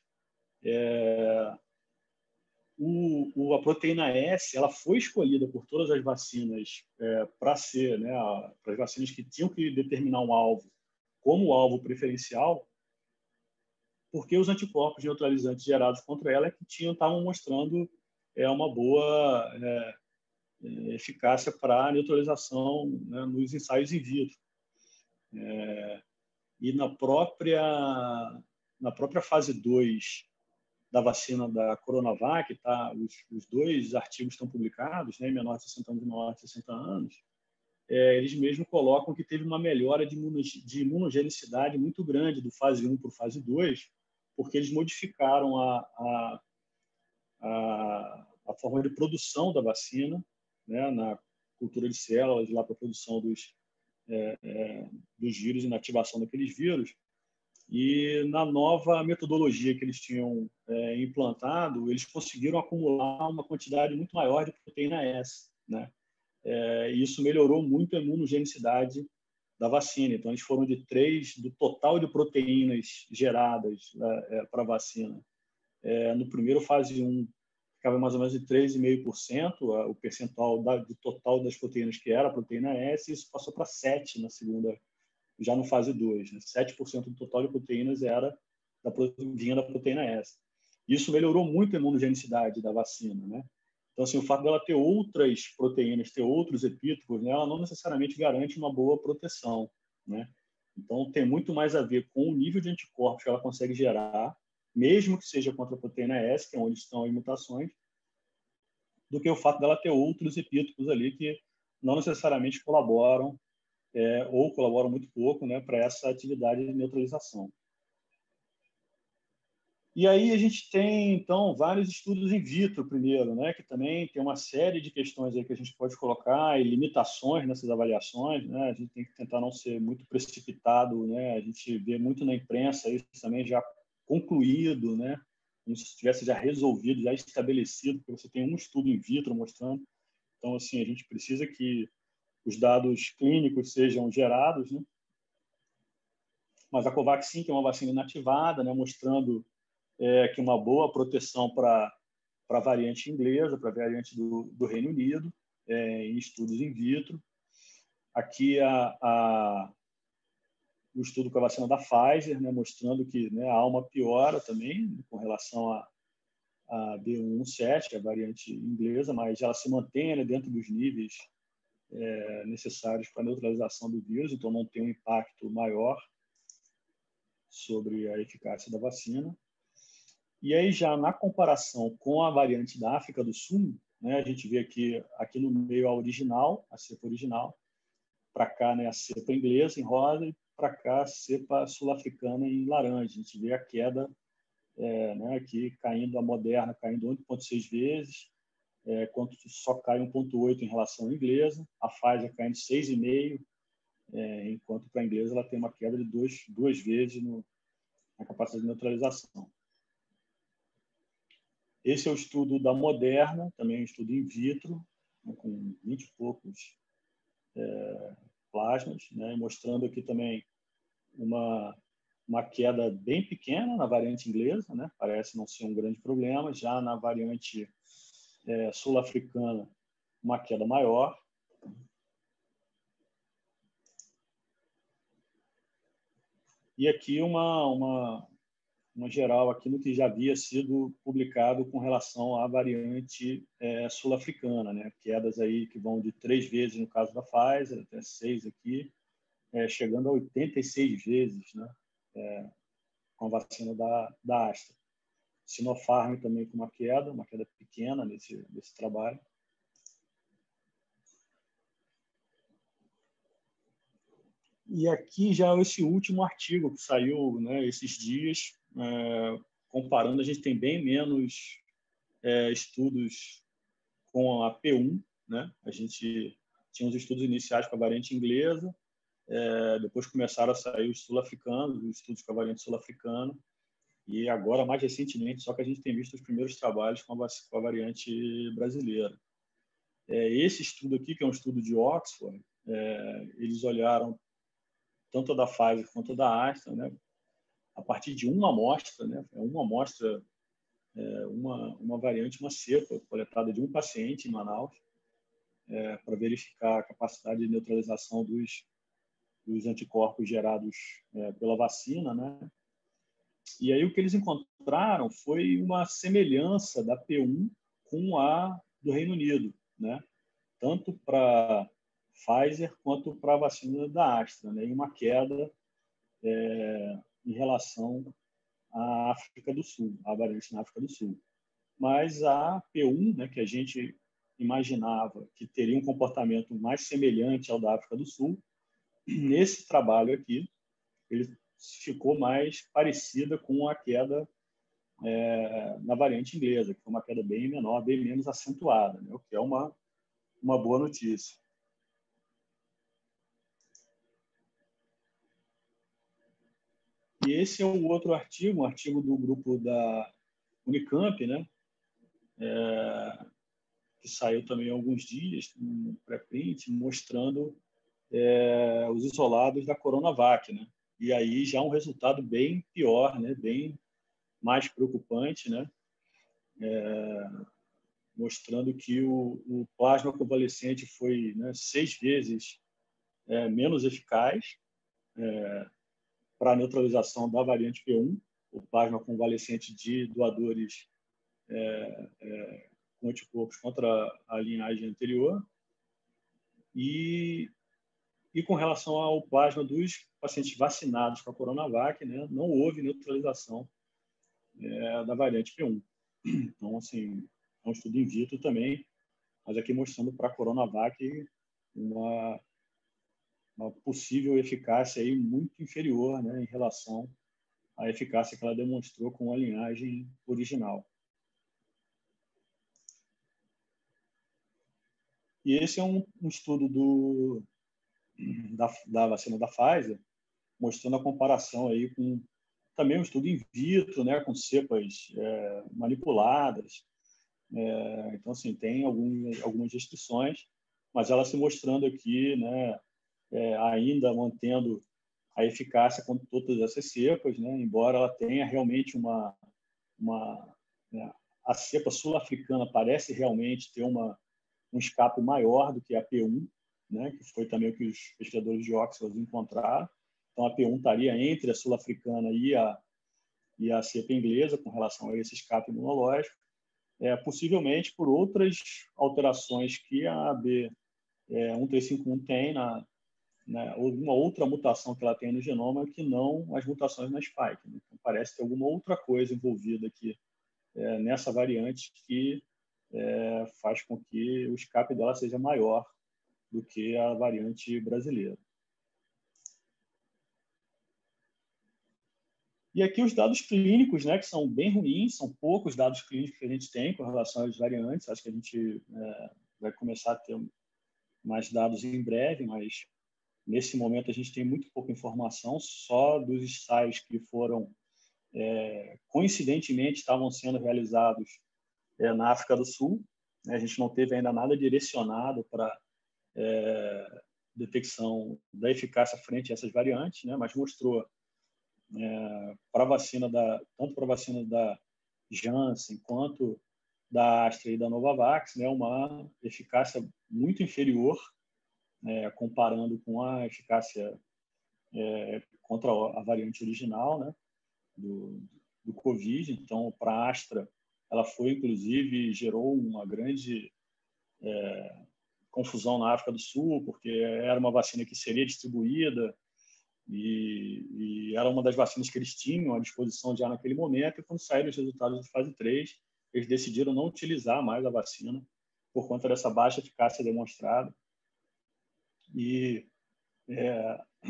a proteína S ela foi escolhida por todas as vacinas para ser, né, para as vacinas que tinham que determinar um alvo como alvo preferencial, porque os anticorpos neutralizantes gerados contra ela estavam mostrando uma boa eficácia para a neutralização, né, nos ensaios in vitro. E na própria fase 2 da vacina da Coronavac, tá? Os dois artigos estão publicados, né, em menor de 60 anos e menor de 60 anos, eles mesmos colocam que teve uma melhora de imunogenicidade muito grande do fase 1 para o fase 2, porque eles modificaram a forma de produção da vacina, né, na cultura de células, lá para a produção dos vírus e na ativação daqueles vírus. E na nova metodologia que eles tinham implantado, eles conseguiram acumular uma quantidade muito maior de proteína S, né? E isso melhorou muito a imunogenicidade da vacina. Então, eles foram de 3, do total de proteínas geradas para a vacina. No primeiro fase 1, ficava mais ou menos de 3,5%, o percentual do total das proteínas que era a proteína S, e isso passou para 7% na segunda, já no fase 2. Né? 7% do total de proteínas vinha da proteína S. Isso melhorou muito a imunogenicidade da vacina, né? Então, assim, o fato dela ter outras proteínas, ter outros epítopos, né, ela não necessariamente garante uma boa proteção, né? Então, tem muito mais a ver com o nível de anticorpos que ela consegue gerar, mesmo que seja contra a proteína S, que é onde estão as mutações, do que o fato dela ter outros epítopos ali que não necessariamente colaboram ou colaboram muito pouco, né, para essa atividade de neutralização. E aí a gente tem, então, vários estudos in vitro primeiro, né, que também tem uma série de questões aí que a gente pode colocar e limitações nessas avaliações, né? A gente tem que tentar não ser muito precipitado, né? A gente vê muito na imprensa isso também já concluído, né? Como se estivesse já resolvido, já estabelecido, porque você tem um estudo in vitro mostrando. Então, assim, a gente precisa que os dados clínicos sejam gerados, né? Mas a Covaxin, que é uma vacina inativada, né, mostrando que uma boa proteção para a variante inglesa, para a variante do Reino Unido, em estudos in vitro. Aqui o estudo com a vacina da Pfizer, né, mostrando que, né, há uma piora também com relação a B117, que é a variante inglesa, mas ela se mantém, né, dentro dos níveis necessários para a neutralização do vírus, então não tem um impacto maior sobre a eficácia da vacina. E aí, já na comparação com a variante da África do Sul, né, a gente vê aqui no meio a original, a cepa original, para cá, né, a cepa inglesa em rosa, e para cá a cepa sul-africana em laranja. A gente vê a queda, né, aqui caindo, a Moderna caindo 1,6 vezes, quanto só cai 1,8 em relação à inglesa, a Pfizer caindo 6,5, enquanto para a inglesa ela tem uma queda de duas vezes na capacidade de neutralização. Esse é o estudo da Moderna, também um estudo in vitro, né, com 20 e poucos plasmas, né, mostrando aqui também uma queda bem pequena na variante inglesa, né, parece não ser um grande problema. Já na variante sul-africana, uma queda maior. E aqui uma geral aqui no que já havia sido publicado com relação à variante sul-africana, né? Quedas aí que vão de 3 vezes no caso da Pfizer, até 6 aqui, chegando a 86 vezes, né? Com a vacina da Astra. Sinopharm também com uma queda pequena nesse trabalho. E aqui já esse último artigo que saiu, né, esses dias, comparando, a gente tem bem menos estudos com a P1, né? A gente tinha os estudos iniciais com a variante inglesa, depois começaram a sair os sul-africanos, os estudos com a variante sul-africana, e agora, mais recentemente, só que a gente tem visto os primeiros trabalhos com a variante brasileira. Esse estudo aqui, que é um estudo de Oxford, eles olharam tanto a da Pfizer quanto a da Astra, né, a partir de uma amostra, né, uma amostra, uma variante, uma cepa coletada de um paciente em Manaus, para verificar a capacidade de neutralização dos anticorpos gerados pela vacina, né? E aí o que eles encontraram foi uma semelhança da P1 com a do Reino Unido, né? Tanto para Pfizer quanto para a vacina da Astra, né? E uma queda em relação à África do Sul, a variante na África do Sul. Mas a P1, né, que a gente imaginava que teria um comportamento mais semelhante ao da África do Sul, nesse trabalho aqui, ele ficou mais parecida com a queda na variante inglesa, que foi uma queda bem menor, bem menos acentuada, né, o que é uma boa notícia. E esse é um outro artigo, um artigo do grupo da Unicamp, né, que saiu também há alguns dias, um pré-print, mostrando os isolados da Coronavac, né? E aí já um resultado bem pior, né? Bem mais preocupante, né? Mostrando que o plasma convalescente foi, né, 6 vezes menos eficaz para a neutralização da variante P1, o plasma convalescente de doadores com anticorpos contra a linhagem anterior, e com relação ao plasma dos pacientes vacinados com a Coronavac, né, não houve neutralização da variante P1. Então, assim, é um estudo in vitro também, mas aqui mostrando para a Coronavac uma possível eficácia aí muito inferior, né, em relação à eficácia que ela demonstrou com a linhagem original. E esse é um estudo da vacina da Pfizer, mostrando a comparação aí com também um estudo in vitro, né, com cepas manipuladas. Então, assim, tem algumas restrições, mas ela se mostrando aqui, né, ainda mantendo a eficácia contra todas essas cepas, né, embora ela tenha realmente né, a cepa sul-africana parece realmente ter um escape maior do que a P1, né, que foi também o que os pesquisadores de Oxford encontraram. Então, a P1 estaria entre a sul-africana e a cepa inglesa com relação a esse escape imunológico, possivelmente por outras alterações que a AB1351 tem, ou uma outra mutação que ela tem no genoma que não as mutações na spike. Né? Então, parece ter alguma outra coisa envolvida aqui nessa variante que faz com que o escape dela seja maior do que a variante brasileira. E aqui os dados clínicos, né, que são bem ruins, são poucos dados clínicos que a gente tem com relação às variantes. Acho que a gente vai começar a ter mais dados em breve, mas nesse momento a gente tem muito pouca informação, só dos ensaios que foram, coincidentemente, estavam sendo realizados na África do Sul. A gente não teve ainda nada direcionado para detecção da eficácia frente a essas variantes, né, mas mostrou para tanto para a vacina da Janssen quanto da Astra e da Novavax, né, uma eficácia muito inferior, comparando com a eficácia contra a variante original, né, do Covid. Então, para a Astra, ela foi, inclusive, gerou uma grande confusão na África do Sul, porque era uma vacina que seria distribuída e era uma das vacinas que eles tinham à disposição já naquele momento, e quando saíram os resultados de fase 3, eles decidiram não utilizar mais a vacina por conta dessa baixa eficácia demonstrada. E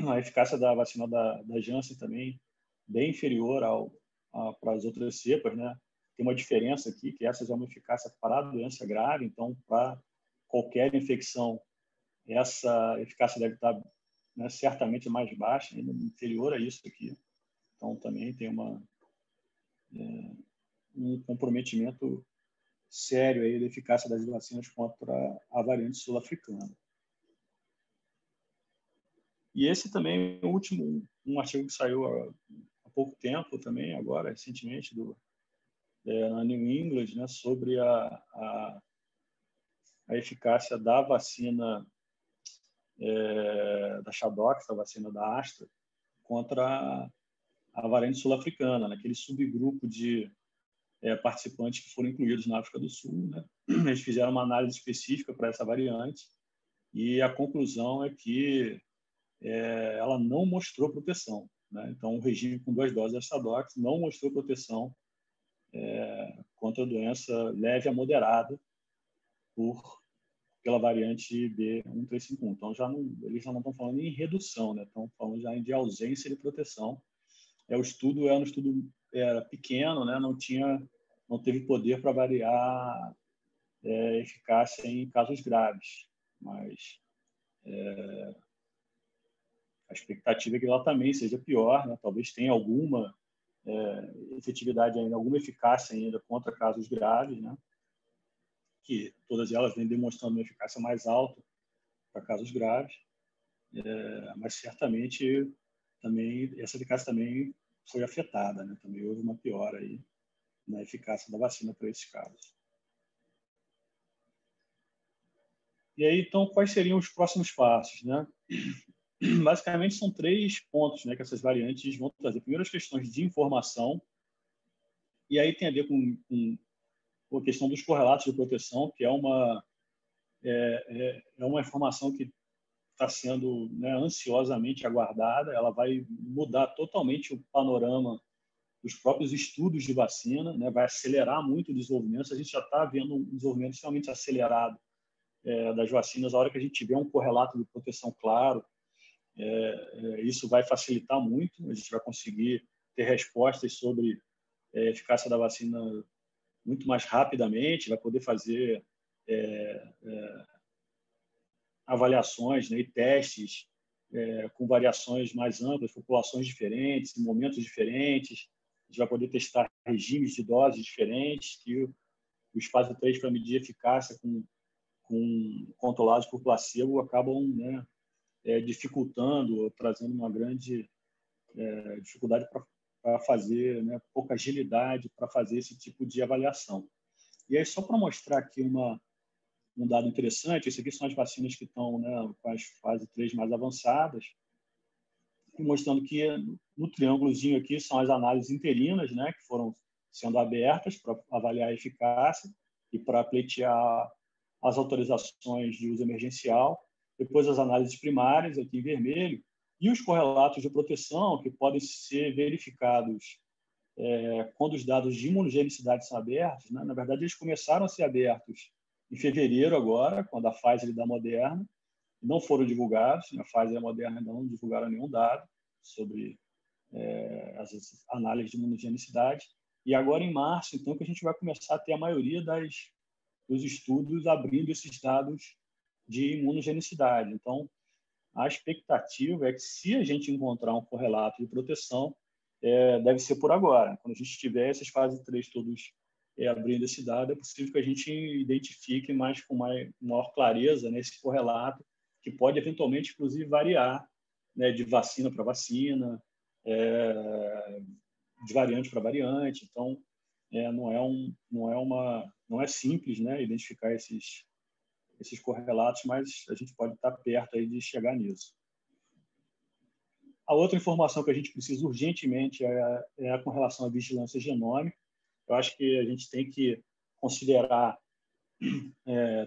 a eficácia da vacina da Janssen também bem inferior para as outras cepas, né? Tem uma diferença aqui, que essa já é uma eficácia para a doença grave, então, para qualquer infecção, essa eficácia deve estar, né, certamente mais baixa, ainda inferior a isso aqui. Então, também tem um comprometimento sério aí da eficácia das vacinas contra a variante sul-africana. E esse também, o último, um artigo que saiu há pouco tempo também, agora, recentemente, na New England, né, sobre a eficácia da vacina da Chadox, a vacina da Astra, contra a variante sul-africana, naquele subgrupo de participantes que foram incluídos na África do Sul, né? Eles fizeram uma análise específica para essa variante e a conclusão é que ela não mostrou proteção, né? Então, o regime com 2 doses da Chadox não mostrou proteção contra a doença leve a moderada pela variante B1351. Então, eles já não estão falando em redução, né? Estão falando já de ausência de proteção. O estudo era um estudo pequeno, né? Não teve poder para avaliar eficácia em casos graves, mas a expectativa é que ela também seja pior, né? Talvez tenha alguma efetividade ainda, alguma eficácia ainda contra casos graves, né? Que todas elas vêm demonstrando uma eficácia mais alta para casos graves, mas certamente também essa eficácia também foi afetada, né? Também houve uma piora aí na eficácia da vacina para esses casos. E aí, então, quais seriam os próximos passos, né? Basicamente, são 3 pontos, né, que essas variantes vão trazer. Primeiro, as questões de informação, e aí tem a ver com a questão dos correlatos de proteção, que é uma informação que está sendo, né, ansiosamente aguardada. Ela vai mudar totalmente o panorama dos próprios estudos de vacina, né? Vai acelerar muito o desenvolvimento. A gente já está vendo um desenvolvimento extremamente acelerado das vacinas. A hora que a gente tiver um correlato de proteção claro, isso vai facilitar muito. A gente vai conseguir ter respostas sobre a eficácia da vacina muito mais rapidamente, vai poder fazer avaliações, né, e testes com variações mais amplas, populações diferentes, em momentos diferentes. A gente vai poder testar regimes de doses diferentes, que os fase 3 para medir eficácia com controlados por placebo acabam, né, dificultando, trazendo uma grande dificuldade para fazer, né, pouca agilidade para fazer esse tipo de avaliação. E aí, só para mostrar aqui um dado interessante, esse aqui são as vacinas que estão, né, com as fase 3 mais avançadas, mostrando que no triângulozinho aqui são as análises interinas, né, que foram sendo abertas para avaliar a eficácia e para pleitear as autorizações de uso emergencial. Depois as análises primárias, aqui em vermelho, e os correlatos de proteção, que podem ser verificados quando os dados de imunogenicidade são abertos, né? Na verdade, eles começaram a ser abertos em fevereiro agora, quando a Pfizer e da Moderna não foram divulgados. A Pfizer e a Moderna ainda não divulgaram nenhum dado sobre as análises de imunogenicidade. E agora, em março, então, que a gente vai começar a ter a maioria dos estudos abrindo esses dados de imunogenicidade. Então, a expectativa é que, se a gente encontrar um correlato de proteção, deve ser por agora. Quando a gente tiver essas fases 3 todos abrindo esse dado, é possível que a gente identifique com maior clareza, né, esse correlato, que pode eventualmente, inclusive, variar, né, de vacina para vacina, de variante para variante. Então, não é simples, né, identificar esses correlatos, mas a gente pode estar perto aí de chegar nisso. A outra informação que a gente precisa urgentemente é com relação à vigilância genômica. Eu acho que a gente tem que considerar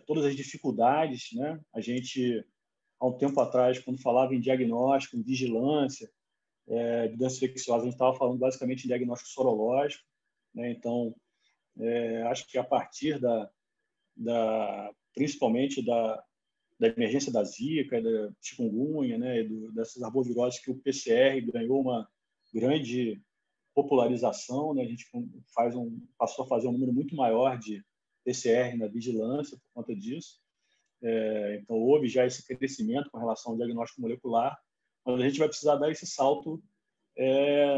todas as dificuldades, né? A gente, há um tempo atrás, quando falava em diagnóstico, em vigilância de doença infecciosa, a gente estava falando basicamente em diagnóstico sorológico, né? Então, acho que a partir principalmente da emergência da Zika, da chikungunya, né, dessas arboviroses, que o PCR ganhou uma grande popularização, né? A gente passou a fazer um número muito maior de PCR na vigilância por conta disso. Então, houve já esse crescimento com relação ao diagnóstico molecular, mas a gente vai precisar dar esse salto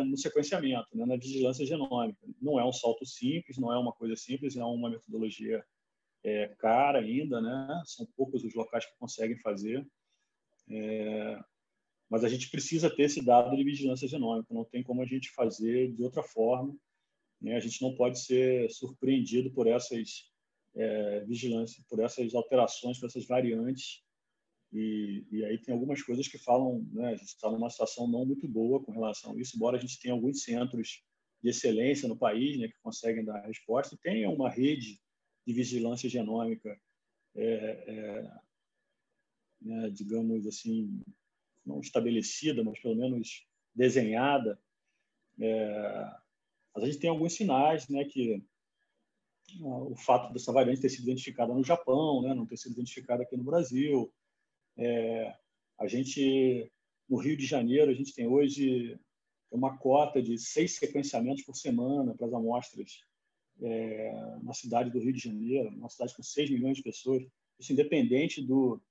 no sequenciamento, né, na vigilância genômica. Não é um salto simples, não é uma coisa simples, é uma metodologia cara ainda, né? São poucos os locais que conseguem fazer. mas a gente precisa ter esse dado de vigilância genômica, não tem como a gente fazer de outra forma, né? A gente não pode ser surpreendido por essas vigilância, por essas alterações, por essas variantes, e aí tem algumas coisas que falam, né, a gente está numa situação não muito boa com relação a isso, embora a gente tenha alguns centros de excelência no país, né, que conseguem dar a resposta, e tenha uma rede de vigilância genômica, né, digamos assim, não estabelecida, mas pelo menos desenhada. Mas a gente tem alguns sinais, né, que o fato dessa variante ter sido identificada no Japão, né, não ter sido identificada aqui no Brasil. A gente, no Rio de Janeiro, a gente tem hoje uma cota de 6 sequenciamentos por semana para as amostras na cidade do Rio de Janeiro, uma cidade com 6 milhões de pessoas, isso independente do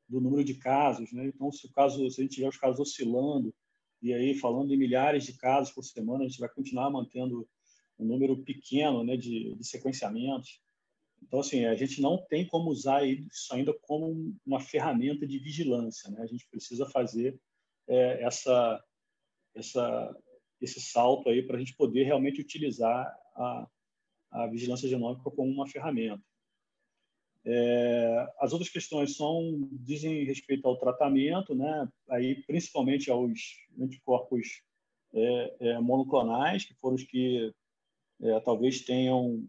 número de casos, né? Então, se a gente tiver os casos oscilando, e aí falando em milhares de casos por semana, a gente vai continuar mantendo um número pequeno, né, de sequenciamentos. Então, assim, a gente não tem como usar isso ainda como uma ferramenta de vigilância, né? A gente precisa fazer esse salto aí para a gente poder realmente utilizar a vigilância genômica como uma ferramenta. As outras questões dizem respeito ao tratamento, né? Aí, principalmente aos anticorpos monoclonais, que foram os que talvez tenham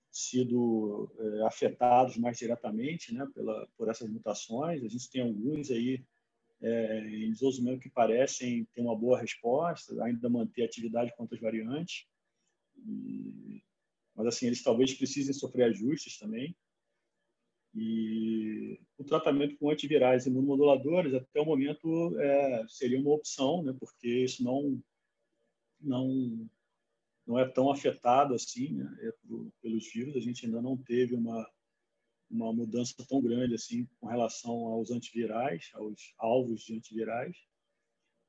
sido afetados mais diretamente, né, por essas mutações. A gente tem alguns aí em desenvolvimento que parecem ter uma boa resposta, ainda manter atividade contra as variantes, mas assim, eles talvez precisem sofrer ajustes também. E o tratamento com antivirais e imunomoduladores, até o momento, seria uma opção, né, porque isso não é tão afetado assim, né, pelos vírus. A gente ainda não teve uma mudança tão grande assim com relação aos antivirais, aos alvos de antivirais.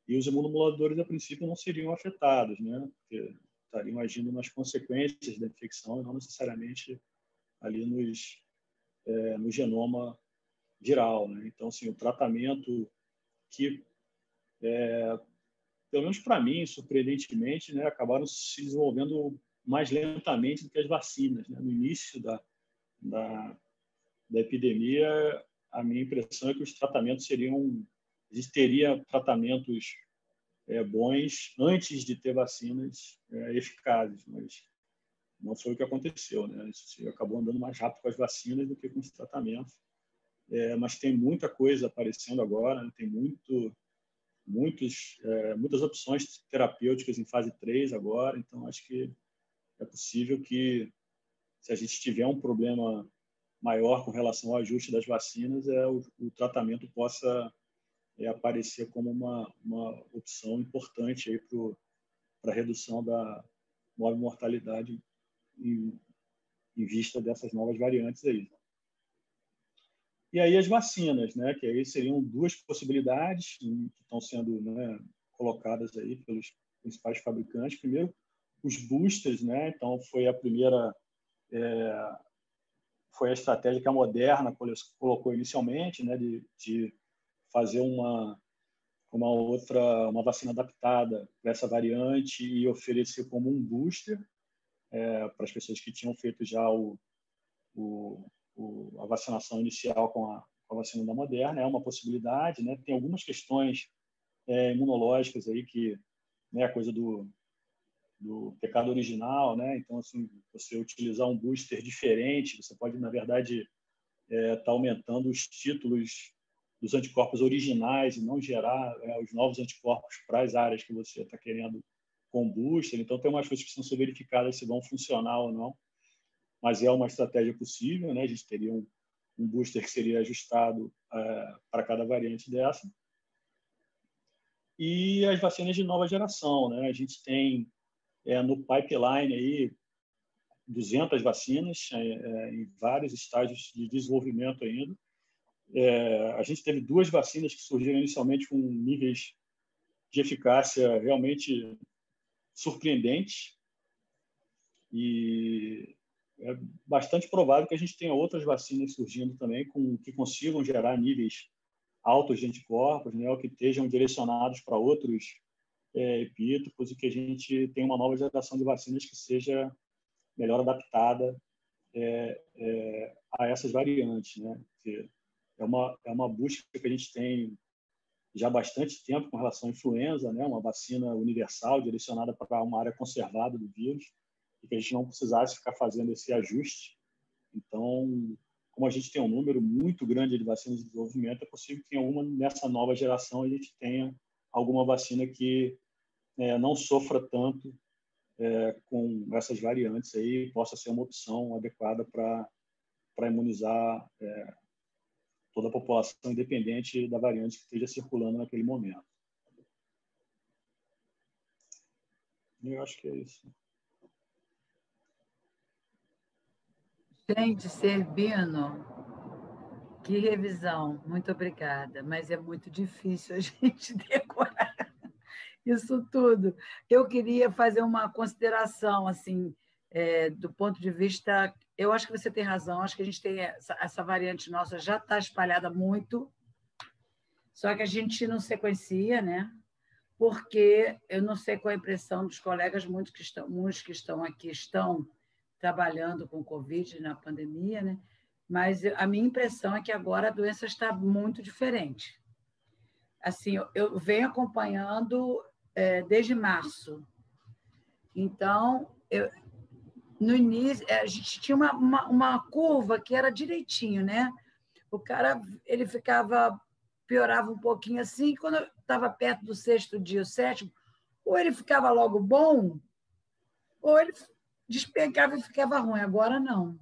E os imunomoduladores, a princípio, não seriam afetados, né, porque estariam agindo nas consequências da infecção e não necessariamente ali no genoma viral, né? Então, assim, o tratamento que pelo menos para mim, surpreendentemente, né, acabaram se desenvolvendo mais lentamente do que as vacinas, né? No início da epidemia, a minha impressão é que os tratamentos a gente teria tratamentos bons antes de ter vacinas eficazes, mas não foi o que aconteceu, né? Isso acabou andando mais rápido com as vacinas do que com os tratamentos. Mas tem muita coisa aparecendo agora, né? Tem muitas opções terapêuticas em fase 3 agora, então acho que é possível que, se a gente tiver um problema maior com relação ao ajuste das vacinas, o tratamento possa aparecer como uma opção importante para a redução da mortalidade em vista dessas novas variantes aí. E aí as vacinas, né, que aí seriam 2 possibilidades que estão sendo, né, colocadas aí pelos principais fabricantes. Primeiro, os boosters, né? Então foi a primeira, foi a estratégia que a Moderna colocou inicialmente, né, de fazer uma vacina adaptada para essa variante e oferecer como um booster para as pessoas que tinham feito já a vacinação inicial com a vacina da Moderna. É uma possibilidade, né? Tem algumas questões imunológicas aí que, né, a coisa do pecado original, né? Então, assim, você utilizar um booster diferente, você pode, na verdade, estar aumentando os títulos dos anticorpos originais e não gerar os novos anticorpos para as áreas que você está querendo com booster. Então, tem umas coisas que precisam ser verificadas se vão funcionar ou não, mas é uma estratégia possível, né? A gente teria um booster que seria ajustado para cada variante dessa. E as vacinas de nova geração, né? A gente tem no pipeline aí 200 vacinas em vários estágios de desenvolvimento ainda. A gente teve 2 vacinas que surgiram inicialmente com níveis de eficácia realmente surpreendentes, e é bastante provável que a gente tenha outras vacinas surgindo também que consigam gerar níveis altos de anticorpos, né, ou que estejam direcionados para outros epítopos, e que a gente tenha uma nova geração de vacinas que seja melhor adaptada a essas variantes, né? Que é uma busca que a gente tem já há bastante tempo com relação à influenza, né? Uma vacina universal direcionada para uma área conservada do vírus, e que a gente não precisasse ficar fazendo esse ajuste. Então, como a gente tem um número muito grande de vacinas de desenvolvimento, é possível que nessa nova geração a gente tenha alguma vacina que não sofra tanto com essas variantes aí, possa ser uma opção adequada para imunizar toda a população, independente da variante que esteja circulando naquele momento. Eu acho que é isso.
Gente, Zerbino, que revisão. Muito obrigada. Mas é muito difícil a gente decorar isso tudo. Eu queria fazer uma consideração, assim, do ponto de vista... Eu acho que você tem razão, acho que a gente tem essa variante nossa já está espalhada muito, só que a gente não sequencia, né? Porque eu não sei qual é a impressão dos colegas, muitos que estão aqui estão trabalhando com Covid na pandemia, né? Mas a minha impressão é que agora a doença está muito diferente. Assim, eu venho acompanhando desde março. Então, no início, a gente tinha uma curva que era direitinho, né? O cara ele piorava um pouquinho assim, quando estava perto do 6º dia, o 7º, ou ele ficava logo bom, ou ele despencava e ficava ruim. Agora não.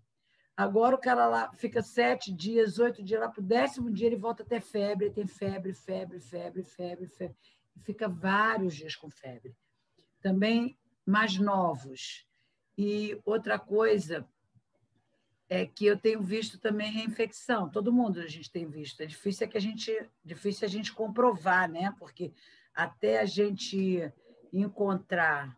Agora o cara lá fica 7 dias, 8 dias, lá para o 10º dia ele volta a ter febre, tem febre, e fica vários dias com febre. Também mais novos. E outra coisa é que eu tenho visto também reinfecção. Todo mundo a gente tem visto. É difícil a gente comprovar, né? Porque até a gente encontrar,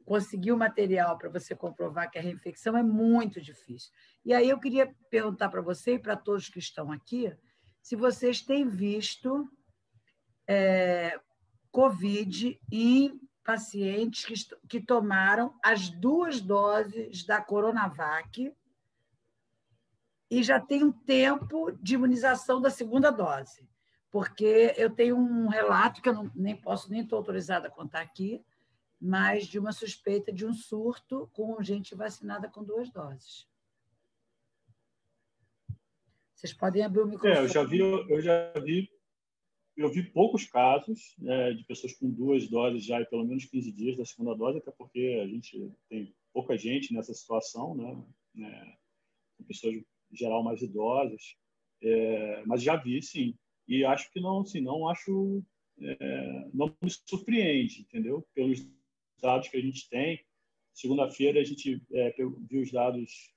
conseguir o material para você comprovar que é reinfecção é muito difícil. E aí eu queria perguntar para você e para todos que estão aqui se vocês têm visto Covid em pacientes que tomaram as 2 doses da Coronavac e já tem um tempo de imunização da 2ª dose. Porque eu tenho um relato que eu nem estou autorizada a contar aqui, mas de uma suspeita de um surto com gente vacinada com 2 doses. Vocês podem abrir o microfone.
Eu vi poucos casos de pessoas com 2 doses já e pelo menos 15 dias da 2ª dose, até porque a gente tem pouca gente nessa situação, né? Com pessoas, em geral, mais idosas. Mas já vi, sim. E acho que não me surpreende, entendeu? Pelos dados que a gente tem. Segunda-feira a gente viu os dados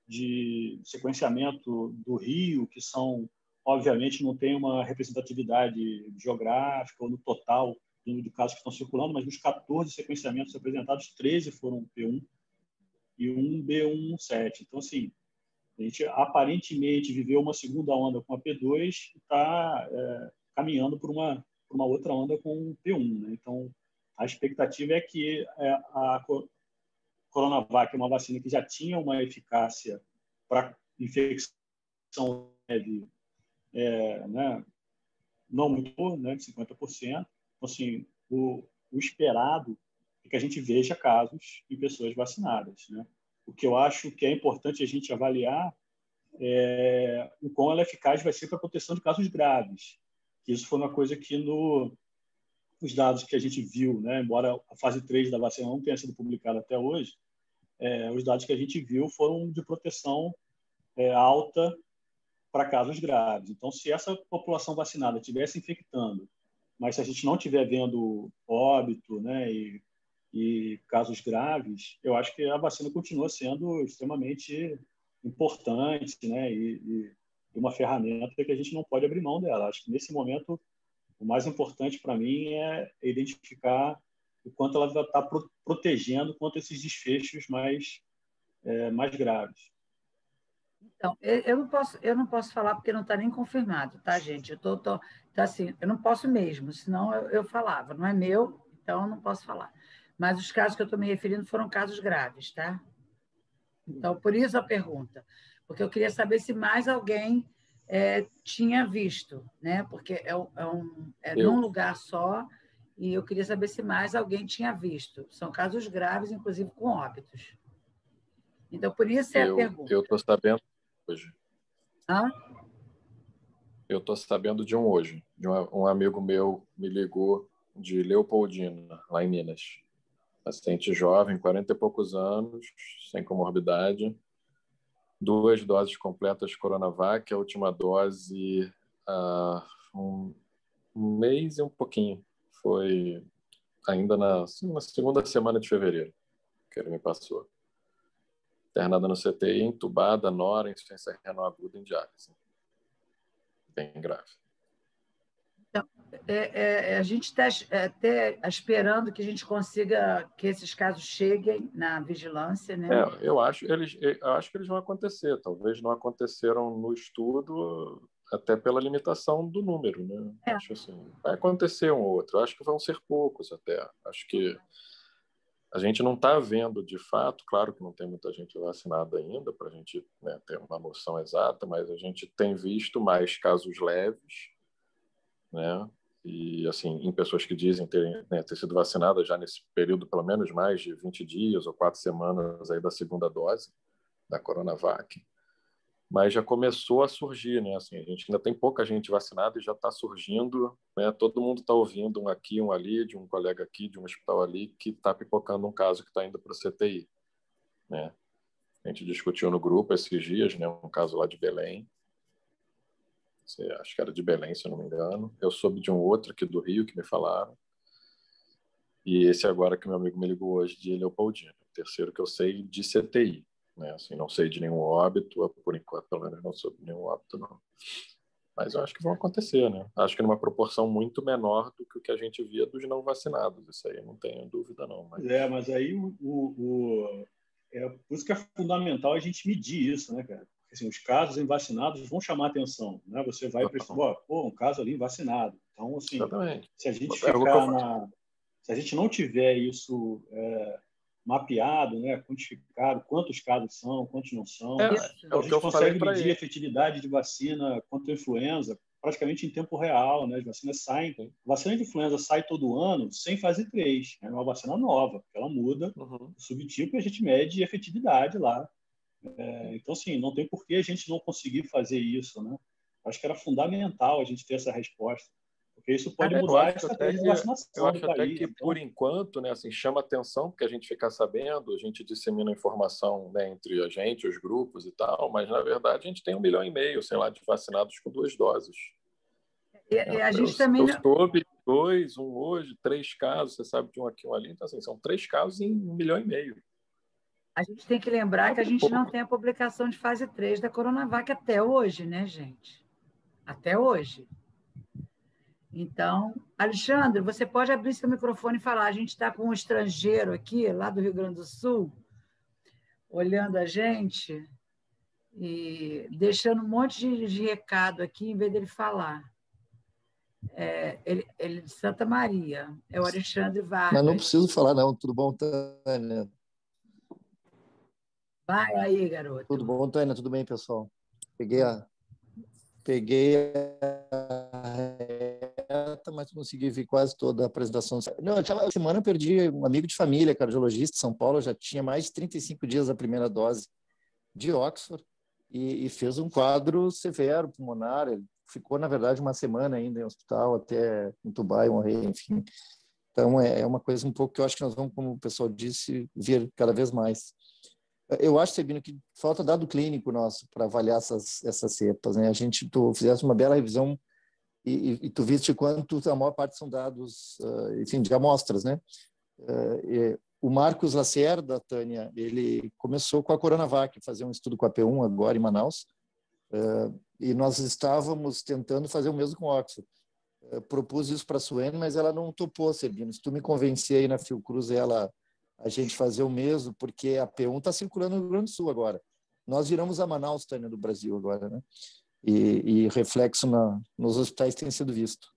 de sequenciamento do Rio, que são, obviamente, não tem uma representatividade geográfica ou no total do número de casos que estão circulando, mas dos 14 sequenciamentos apresentados, 13 foram P1 e um B117. Então, assim, a gente aparentemente viveu uma segunda onda com a P2 e está caminhando por uma outra onda com o P1, né? Então, a expectativa é que a Coronavac é uma vacina que já tinha uma eficácia para infecção leve, né? Não muito, né? De 50%. Então, assim, o esperado é que a gente veja casos em pessoas vacinadas, né? O que eu acho que é importante a gente avaliar o quão ela eficaz vai ser para a proteção de casos graves. Isso foi uma coisa que nos dados que a gente viu, né, embora a fase 3 da vacina não tenha sido publicada até hoje, os dados que a gente viu foram de proteção alta para casos graves. Então, se essa população vacinada estivesse infectando, mas se a gente não estiver vendo óbito, né, e casos graves, eu acho que a vacina continua sendo extremamente importante, né, e uma ferramenta que a gente não pode abrir mão dela. Acho que, nesse momento, o mais importante para mim é identificar o quanto ela está protegendo contra esses desfechos mais graves.
Então, eu não posso falar porque não está nem confirmado, tá, gente? Tá assim, eu não posso mesmo, senão eu falava. Não é meu, então eu não posso falar. Mas os casos que eu estou me referindo foram casos graves, tá? Então, por isso a pergunta. Porque eu queria saber se mais alguém tinha visto, né? Porque é num lugar só, e eu queria saber se mais alguém tinha visto. São casos graves, inclusive com óbitos. Então, por isso é a pergunta.
Eu estou sabendo hoje.
Hã?
Eu estou sabendo de um hoje. Um amigo meu me ligou de Leopoldina, lá em Minas. Paciente jovem, 40 e poucos anos, sem comorbidade. 2 doses completas de Coronavac, a última dose há um mês e um pouquinho. Foi ainda na segunda semana de fevereiro que ele me passou. Internada no CTI, entubada, nora, insuficiência renal aguda em diálise. Bem grave.
Então, a gente está até esperando que a gente consiga que esses casos cheguem na vigilância, né?
Eu acho que eles vão acontecer. Talvez não aconteceram no estudo, até pela limitação do número, né? Acho assim, vai acontecer um ou outro. Acho que vão ser poucos até. Acho que a gente não está vendo de fato, claro que não tem muita gente vacinada ainda para a gente, né, ter uma noção exata, mas a gente tem visto mais casos leves, né? E assim, em pessoas que dizem ter sido vacinadas já nesse período, pelo menos mais de 20 dias ou 4 semanas aí da segunda dose da Coronavac. Mas já começou a surgir, né? Assim, a gente ainda tem pouca gente vacinada e já está surgindo, né? Todo mundo está ouvindo um aqui, um ali, de um colega aqui, de um hospital ali, que está pipocando um caso que está indo para o CTI, né? A gente discutiu no grupo esses dias, né? Um caso lá de Belém. Acho que era de Belém, se eu não me engano. Eu soube de um outro aqui do Rio que me falaram. E esse agora que meu amigo me ligou hoje de Leopoldina. O terceiro que eu sei de CTI. Né? Assim, não sei de nenhum óbito, por enquanto, pelo menos não soube de nenhum óbito, não. Mas eu acho que vão acontecer, né? Acho que numa proporção muito menor do que o que a gente via dos não vacinados. Isso aí não tenho dúvida, não.
Mas aí por isso que é fundamental a gente medir isso, né, cara? Porque, assim, os casos em vacinados vão chamar atenção, né? Você vai precisar, um caso ali em vacinado. Então, assim,
exatamente.
Se a gente não tiver isso mapeado, né, quantificado, quantos casos são, quantos não são, a gente consegue medir a efetividade de vacina contra a influenza praticamente em tempo real, né? As vacinas saem, a vacina de influenza sai todo ano sem fase 3, é uma vacina nova, porque ela muda o subtipo e a gente mede a efetividade lá. Então, assim, não tem por que a gente não conseguir fazer isso, né? Acho que era fundamental a gente ter essa resposta, porque isso pode mudar a estratégia de vacinação.
Eu acho até que, por enquanto, né, assim, chama atenção, porque a gente fica sabendo, a gente dissemina informação, né, entre a gente, os grupos e tal, mas, na verdade, a gente tem 1,5 milhão, sei lá, de vacinados com 2 doses.
E a gente também...
Eu soube 2, um hoje, 3 casos, você sabe de um aqui, um ali, então, assim, são 3 casos em 1,5 milhão.
A gente tem que lembrar que a gente não tem a publicação de fase 3 da Coronavac até hoje, né, gente? Até hoje. Então, Alexandre, você pode abrir seu microfone e falar. A gente está com um estrangeiro aqui, lá do Rio Grande do Sul, olhando a gente e deixando um monte de recado aqui, em vez dele falar. Ele é de Santa Maria, é o Alexandre Vargas.
Mas não preciso falar, não. Tudo bom, Tânia?
Vai aí, garoto.
Tudo bom, Tânia? Tudo bem, pessoal? Peguei a reta, mas consegui ver quase toda a apresentação. Não, essa semana eu perdi um amigo de família, cardiologista de São Paulo, já tinha mais de 35 dias da primeira dose de Oxford e fez um quadro severo pulmonar. Ele ficou, na verdade, uma semana ainda em hospital até entubar e morrer, enfim. Então, é uma coisa um pouco que eu acho que nós vamos, como o pessoal disse, ver cada vez mais. Eu acho, Sabino, que falta dado clínico nosso para avaliar essas cepas, né? Tu fizeste uma bela revisão e tu viste quanto a maior parte são dados, enfim, de amostras, né? O Marcos Lacerda, Tânia, ele começou com a Coronavac, fazer um estudo com a P1 agora em Manaus, e nós estávamos tentando fazer o mesmo com o Oxford. Propus isso para a Suene, mas ela não topou, Sabino. Se tu me convencer aí na Fiocruz a gente fazer o mesmo, porque a P1 está circulando no Rio Grande do Sul agora. Nós viramos a Manaus, Tânia, do Brasil agora, né? E reflexo nos hospitais tem sido visto.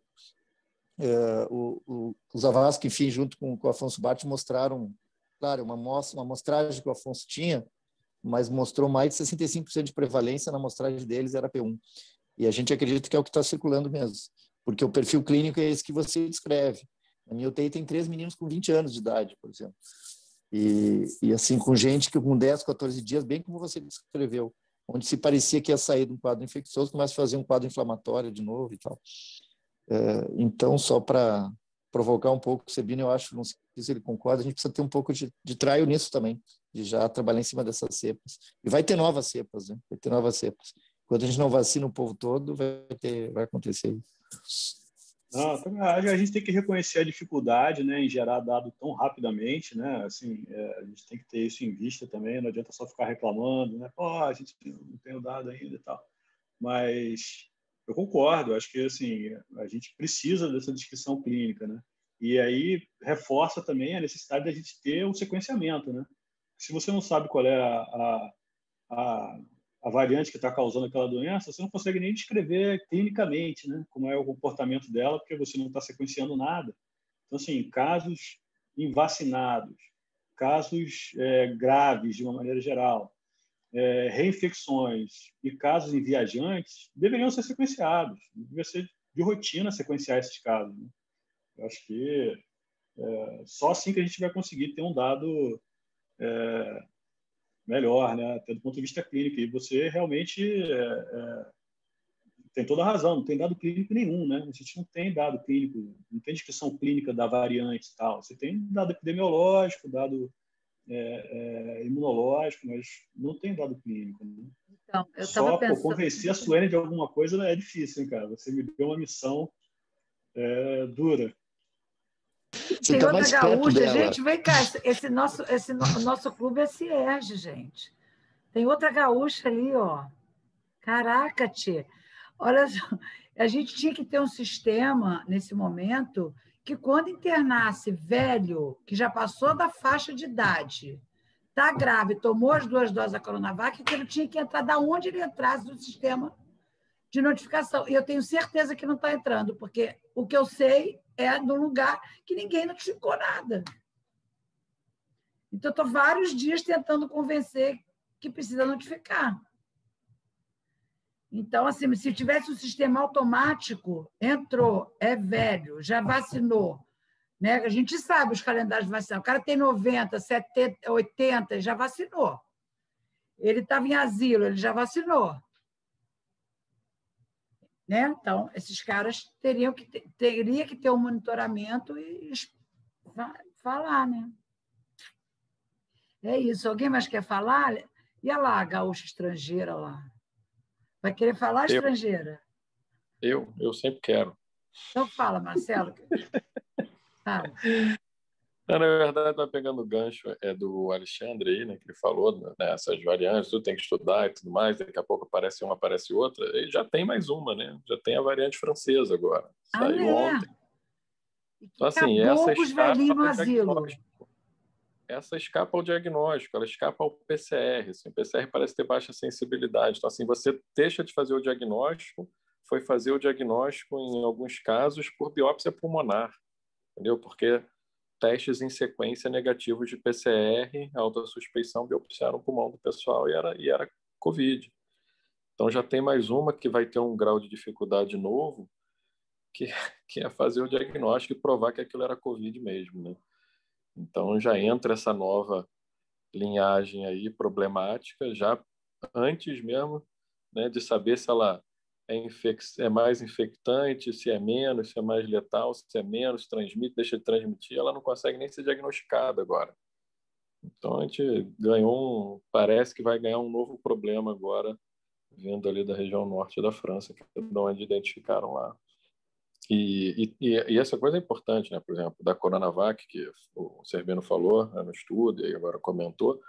O Zavascki, enfim, junto com o Afonso Bart, mostraram, claro, uma amostragem que o Afonso tinha, mas mostrou mais de 65% de prevalência na amostragem deles, era P1. E a gente acredita que é o que está circulando mesmo, porque o perfil clínico é esse que você descreve. A minha UTI tem 3 meninos com 20 anos de idade, por exemplo. E assim, com gente que com 10, 14 dias, bem como você descreveu, onde se parecia que ia sair de um quadro infeccioso, começa a fazer um quadro inflamatório de novo e tal. Então, só para provocar um pouco o Sebino, eu acho, não sei se ele concorda, a gente precisa ter um pouco de trial nisso também, de já trabalhar em cima dessas cepas. E vai ter novas cepas, né? Vai ter novas cepas. Quando a gente não vacina o povo todo, vai acontecer isso.
Não, a gente tem que reconhecer a dificuldade, né, em gerar dado tão rapidamente, né? Assim, a gente tem que ter isso em vista também. Não adianta só ficar reclamando, né? Pô, a gente não tem o dado ainda e tal. Mas eu concordo. Acho que assim a gente precisa dessa descrição clínica, né? E aí reforça também a necessidade da gente ter um sequenciamento, né? Se você não sabe qual é a variante que está causando aquela doença, você não consegue nem descrever clinicamente, né, como é o comportamento dela, porque você não está sequenciando nada. Então, assim, casos em vacinados, casos graves, de uma maneira geral, reinfecções e casos em viajantes deveriam ser sequenciados. Deveria ser de rotina sequenciar esses casos, né? Eu acho que só assim que a gente vai conseguir ter um dado melhor, né, até do ponto de vista clínico. E você realmente tem toda a razão, não tem dado clínico nenhum, né? A gente não tem dado clínico, não tem descrição clínica da variante e tal. Você tem dado epidemiológico, dado imunológico, mas não tem dado clínico, né?
Então, eu
só
pensando...
convencer a Suene de alguma coisa é difícil, hein, cara? Você me deu uma missão dura.
Você
tem
tá
outra
mais perto
gaúcha,
dela.
gente, vem cá, nosso clube é Cierge, gente. Tem outra gaúcha ali, ó. Caraca, tia. Olha só, a gente tinha que ter um sistema, nesse momento, que quando internasse velho, que já passou da faixa de idade, está grave, tomou as 2 doses da Coronavac, que ele tinha que entrar da onde ele entrasse no sistema de notificação. E eu tenho certeza que não está entrando, porque o que eu sei é de um lugar que ninguém notificou nada. Então, estou vários dias tentando convencer que precisa notificar. Então, assim, se tivesse um sistema automático, entrou, é velho, já vacinou, né? A gente sabe os calendários de vacinação. O cara tem 90, 70, 80, já vacinou. Ele estava em asilo, ele já vacinou. Né? Então, esses caras teria que ter um monitoramento e falar, né? É isso. Alguém mais quer falar? E lá, a gaúcha estrangeira lá? Vai querer falar estrangeira?
Eu sempre quero.
Então fala, Marcelo. Fala.
Na verdade, está pegando o gancho do Alexandre aí, né, que ele falou, né, essas variantes, tudo tem que estudar e tudo mais, daqui a pouco aparece uma, aparece outra, e já tem mais uma, né? Já tem a variante francesa agora, saiu ontem. Então, assim, essa escapa ao diagnóstico, ela escapa ao PCR. Assim, o PCR parece ter baixa sensibilidade. Então, assim, você deixa de fazer o diagnóstico, foi fazer o diagnóstico, em alguns casos, por biópsia pulmonar, entendeu? Porque testes em sequência negativos de PCR, alta suspeição, biopsiaram o pulmão do pessoal e era Covid. Então, já tem mais uma que vai ter um grau de dificuldade novo, que é fazer o diagnóstico e provar que aquilo era Covid mesmo, né? Então, já entra essa nova linhagem aí problemática, já antes mesmo, né, de saber se ela é mais infectante, se é menos, se é mais letal, se é menos, transmite, deixa de transmitir, ela não consegue nem ser diagnosticada agora. Então, a gente parece que vai ganhar um novo problema agora, vindo ali da região norte da França, que é de onde identificaram lá. E essa coisa é importante, né? Por exemplo, da Coronavac, que o Cervino falou, né, no estudo, e agora comentou,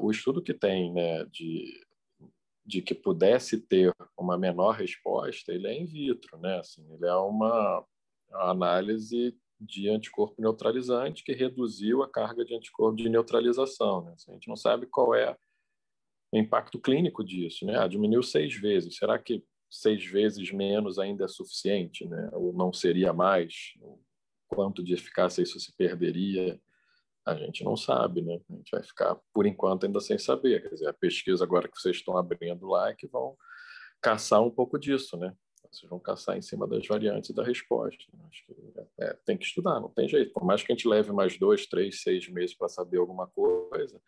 o estudo que tem, né, de que pudesse ter uma menor resposta, ele é in vitro, né? Assim, ele é uma análise de anticorpo neutralizante que reduziu a carga de anticorpo de neutralização, né? Assim, a gente não sabe qual é impacto clínico disso, né? Diminuiu 6 vezes. Será que 6 vezes menos ainda é suficiente, né? Ou não seria mais? Quanto de eficácia isso se perderia? A gente não sabe, né? A gente vai ficar, por enquanto, ainda sem saber. Quer dizer, a pesquisa agora que vocês estão abrindo lá é que vão caçar um pouco disso, né? Vocês vão caçar em cima das variantes da resposta. Acho que tem que estudar, não tem jeito. Por mais que a gente leve mais 2, 3, 6 meses para saber alguma coisa,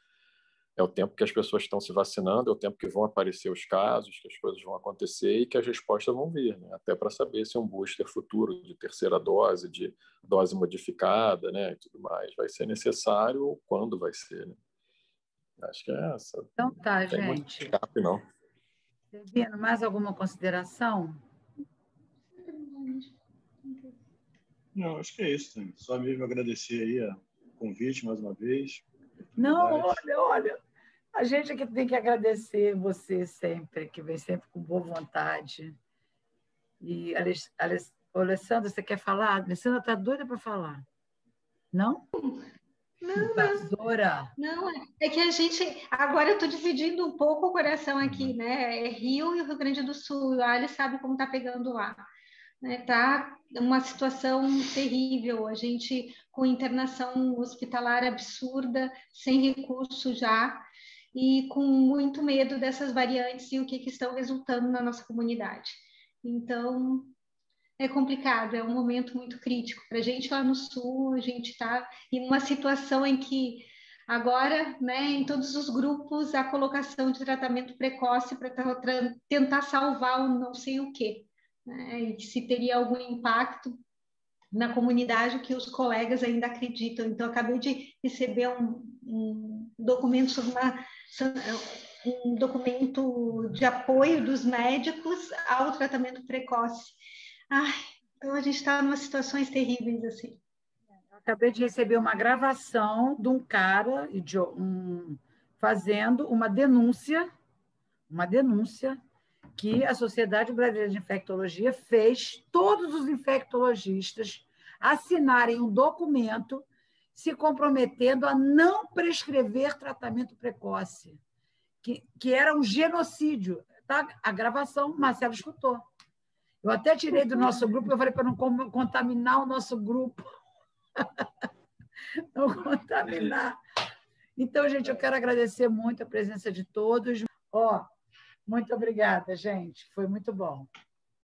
é o tempo que as pessoas estão se vacinando, é o tempo que vão aparecer os casos, que as coisas vão acontecer e que as respostas vão vir, né? Até para saber se um booster futuro de terceira dose, de dose modificada, né, e tudo mais, vai ser necessário ou quando vai ser, né? Acho que é essa.
Então tá,
não tem
gente.
muito escape, não.
Sevino, mais alguma consideração?
Não, acho que é isso. Né? Só mesmo agradecer aí o convite mais uma vez.
Não, olha, a gente aqui tem que agradecer você sempre, que vem sempre com boa vontade. E, Alessandra, você quer falar? A Alessandra está doida para falar. Não? Invasora.
Não, é que a gente... Agora eu estou dividindo um pouco o coração aqui, né? É Rio e Rio Grande do Sul. A Ali sabe como está pegando lá. Né? Tá uma situação terrível. A gente com internação hospitalar absurda, sem recurso já, e com muito medo dessas variantes e o que estão resultando na nossa comunidade. Então... é complicado, é um momento muito crítico. Para a gente lá no Sul, a gente está em uma situação em que agora, né, em todos os grupos, a colocação de tratamento precoce para tentar salvar o não sei o quê, né, e se teria algum impacto na comunidade que os colegas ainda acreditam. Então, acabei de receber um documento sobre um documento de apoio dos médicos ao tratamento precoce. Ai, então a gente está em situações terríveis assim.
Acabei de receber uma gravação de um cara fazendo uma denúncia que a Sociedade Brasileira de Infectologia fez todos os infectologistas assinarem um documento se comprometendo a não prescrever tratamento precoce, que era um genocídio. Tá? A gravação, Marcelo escutou. Eu até tirei do nosso grupo, eu falei para não contaminar o nosso grupo. Não contaminar. Então, gente, eu quero agradecer muito a presença de todos. Muito obrigada, gente. Foi muito bom.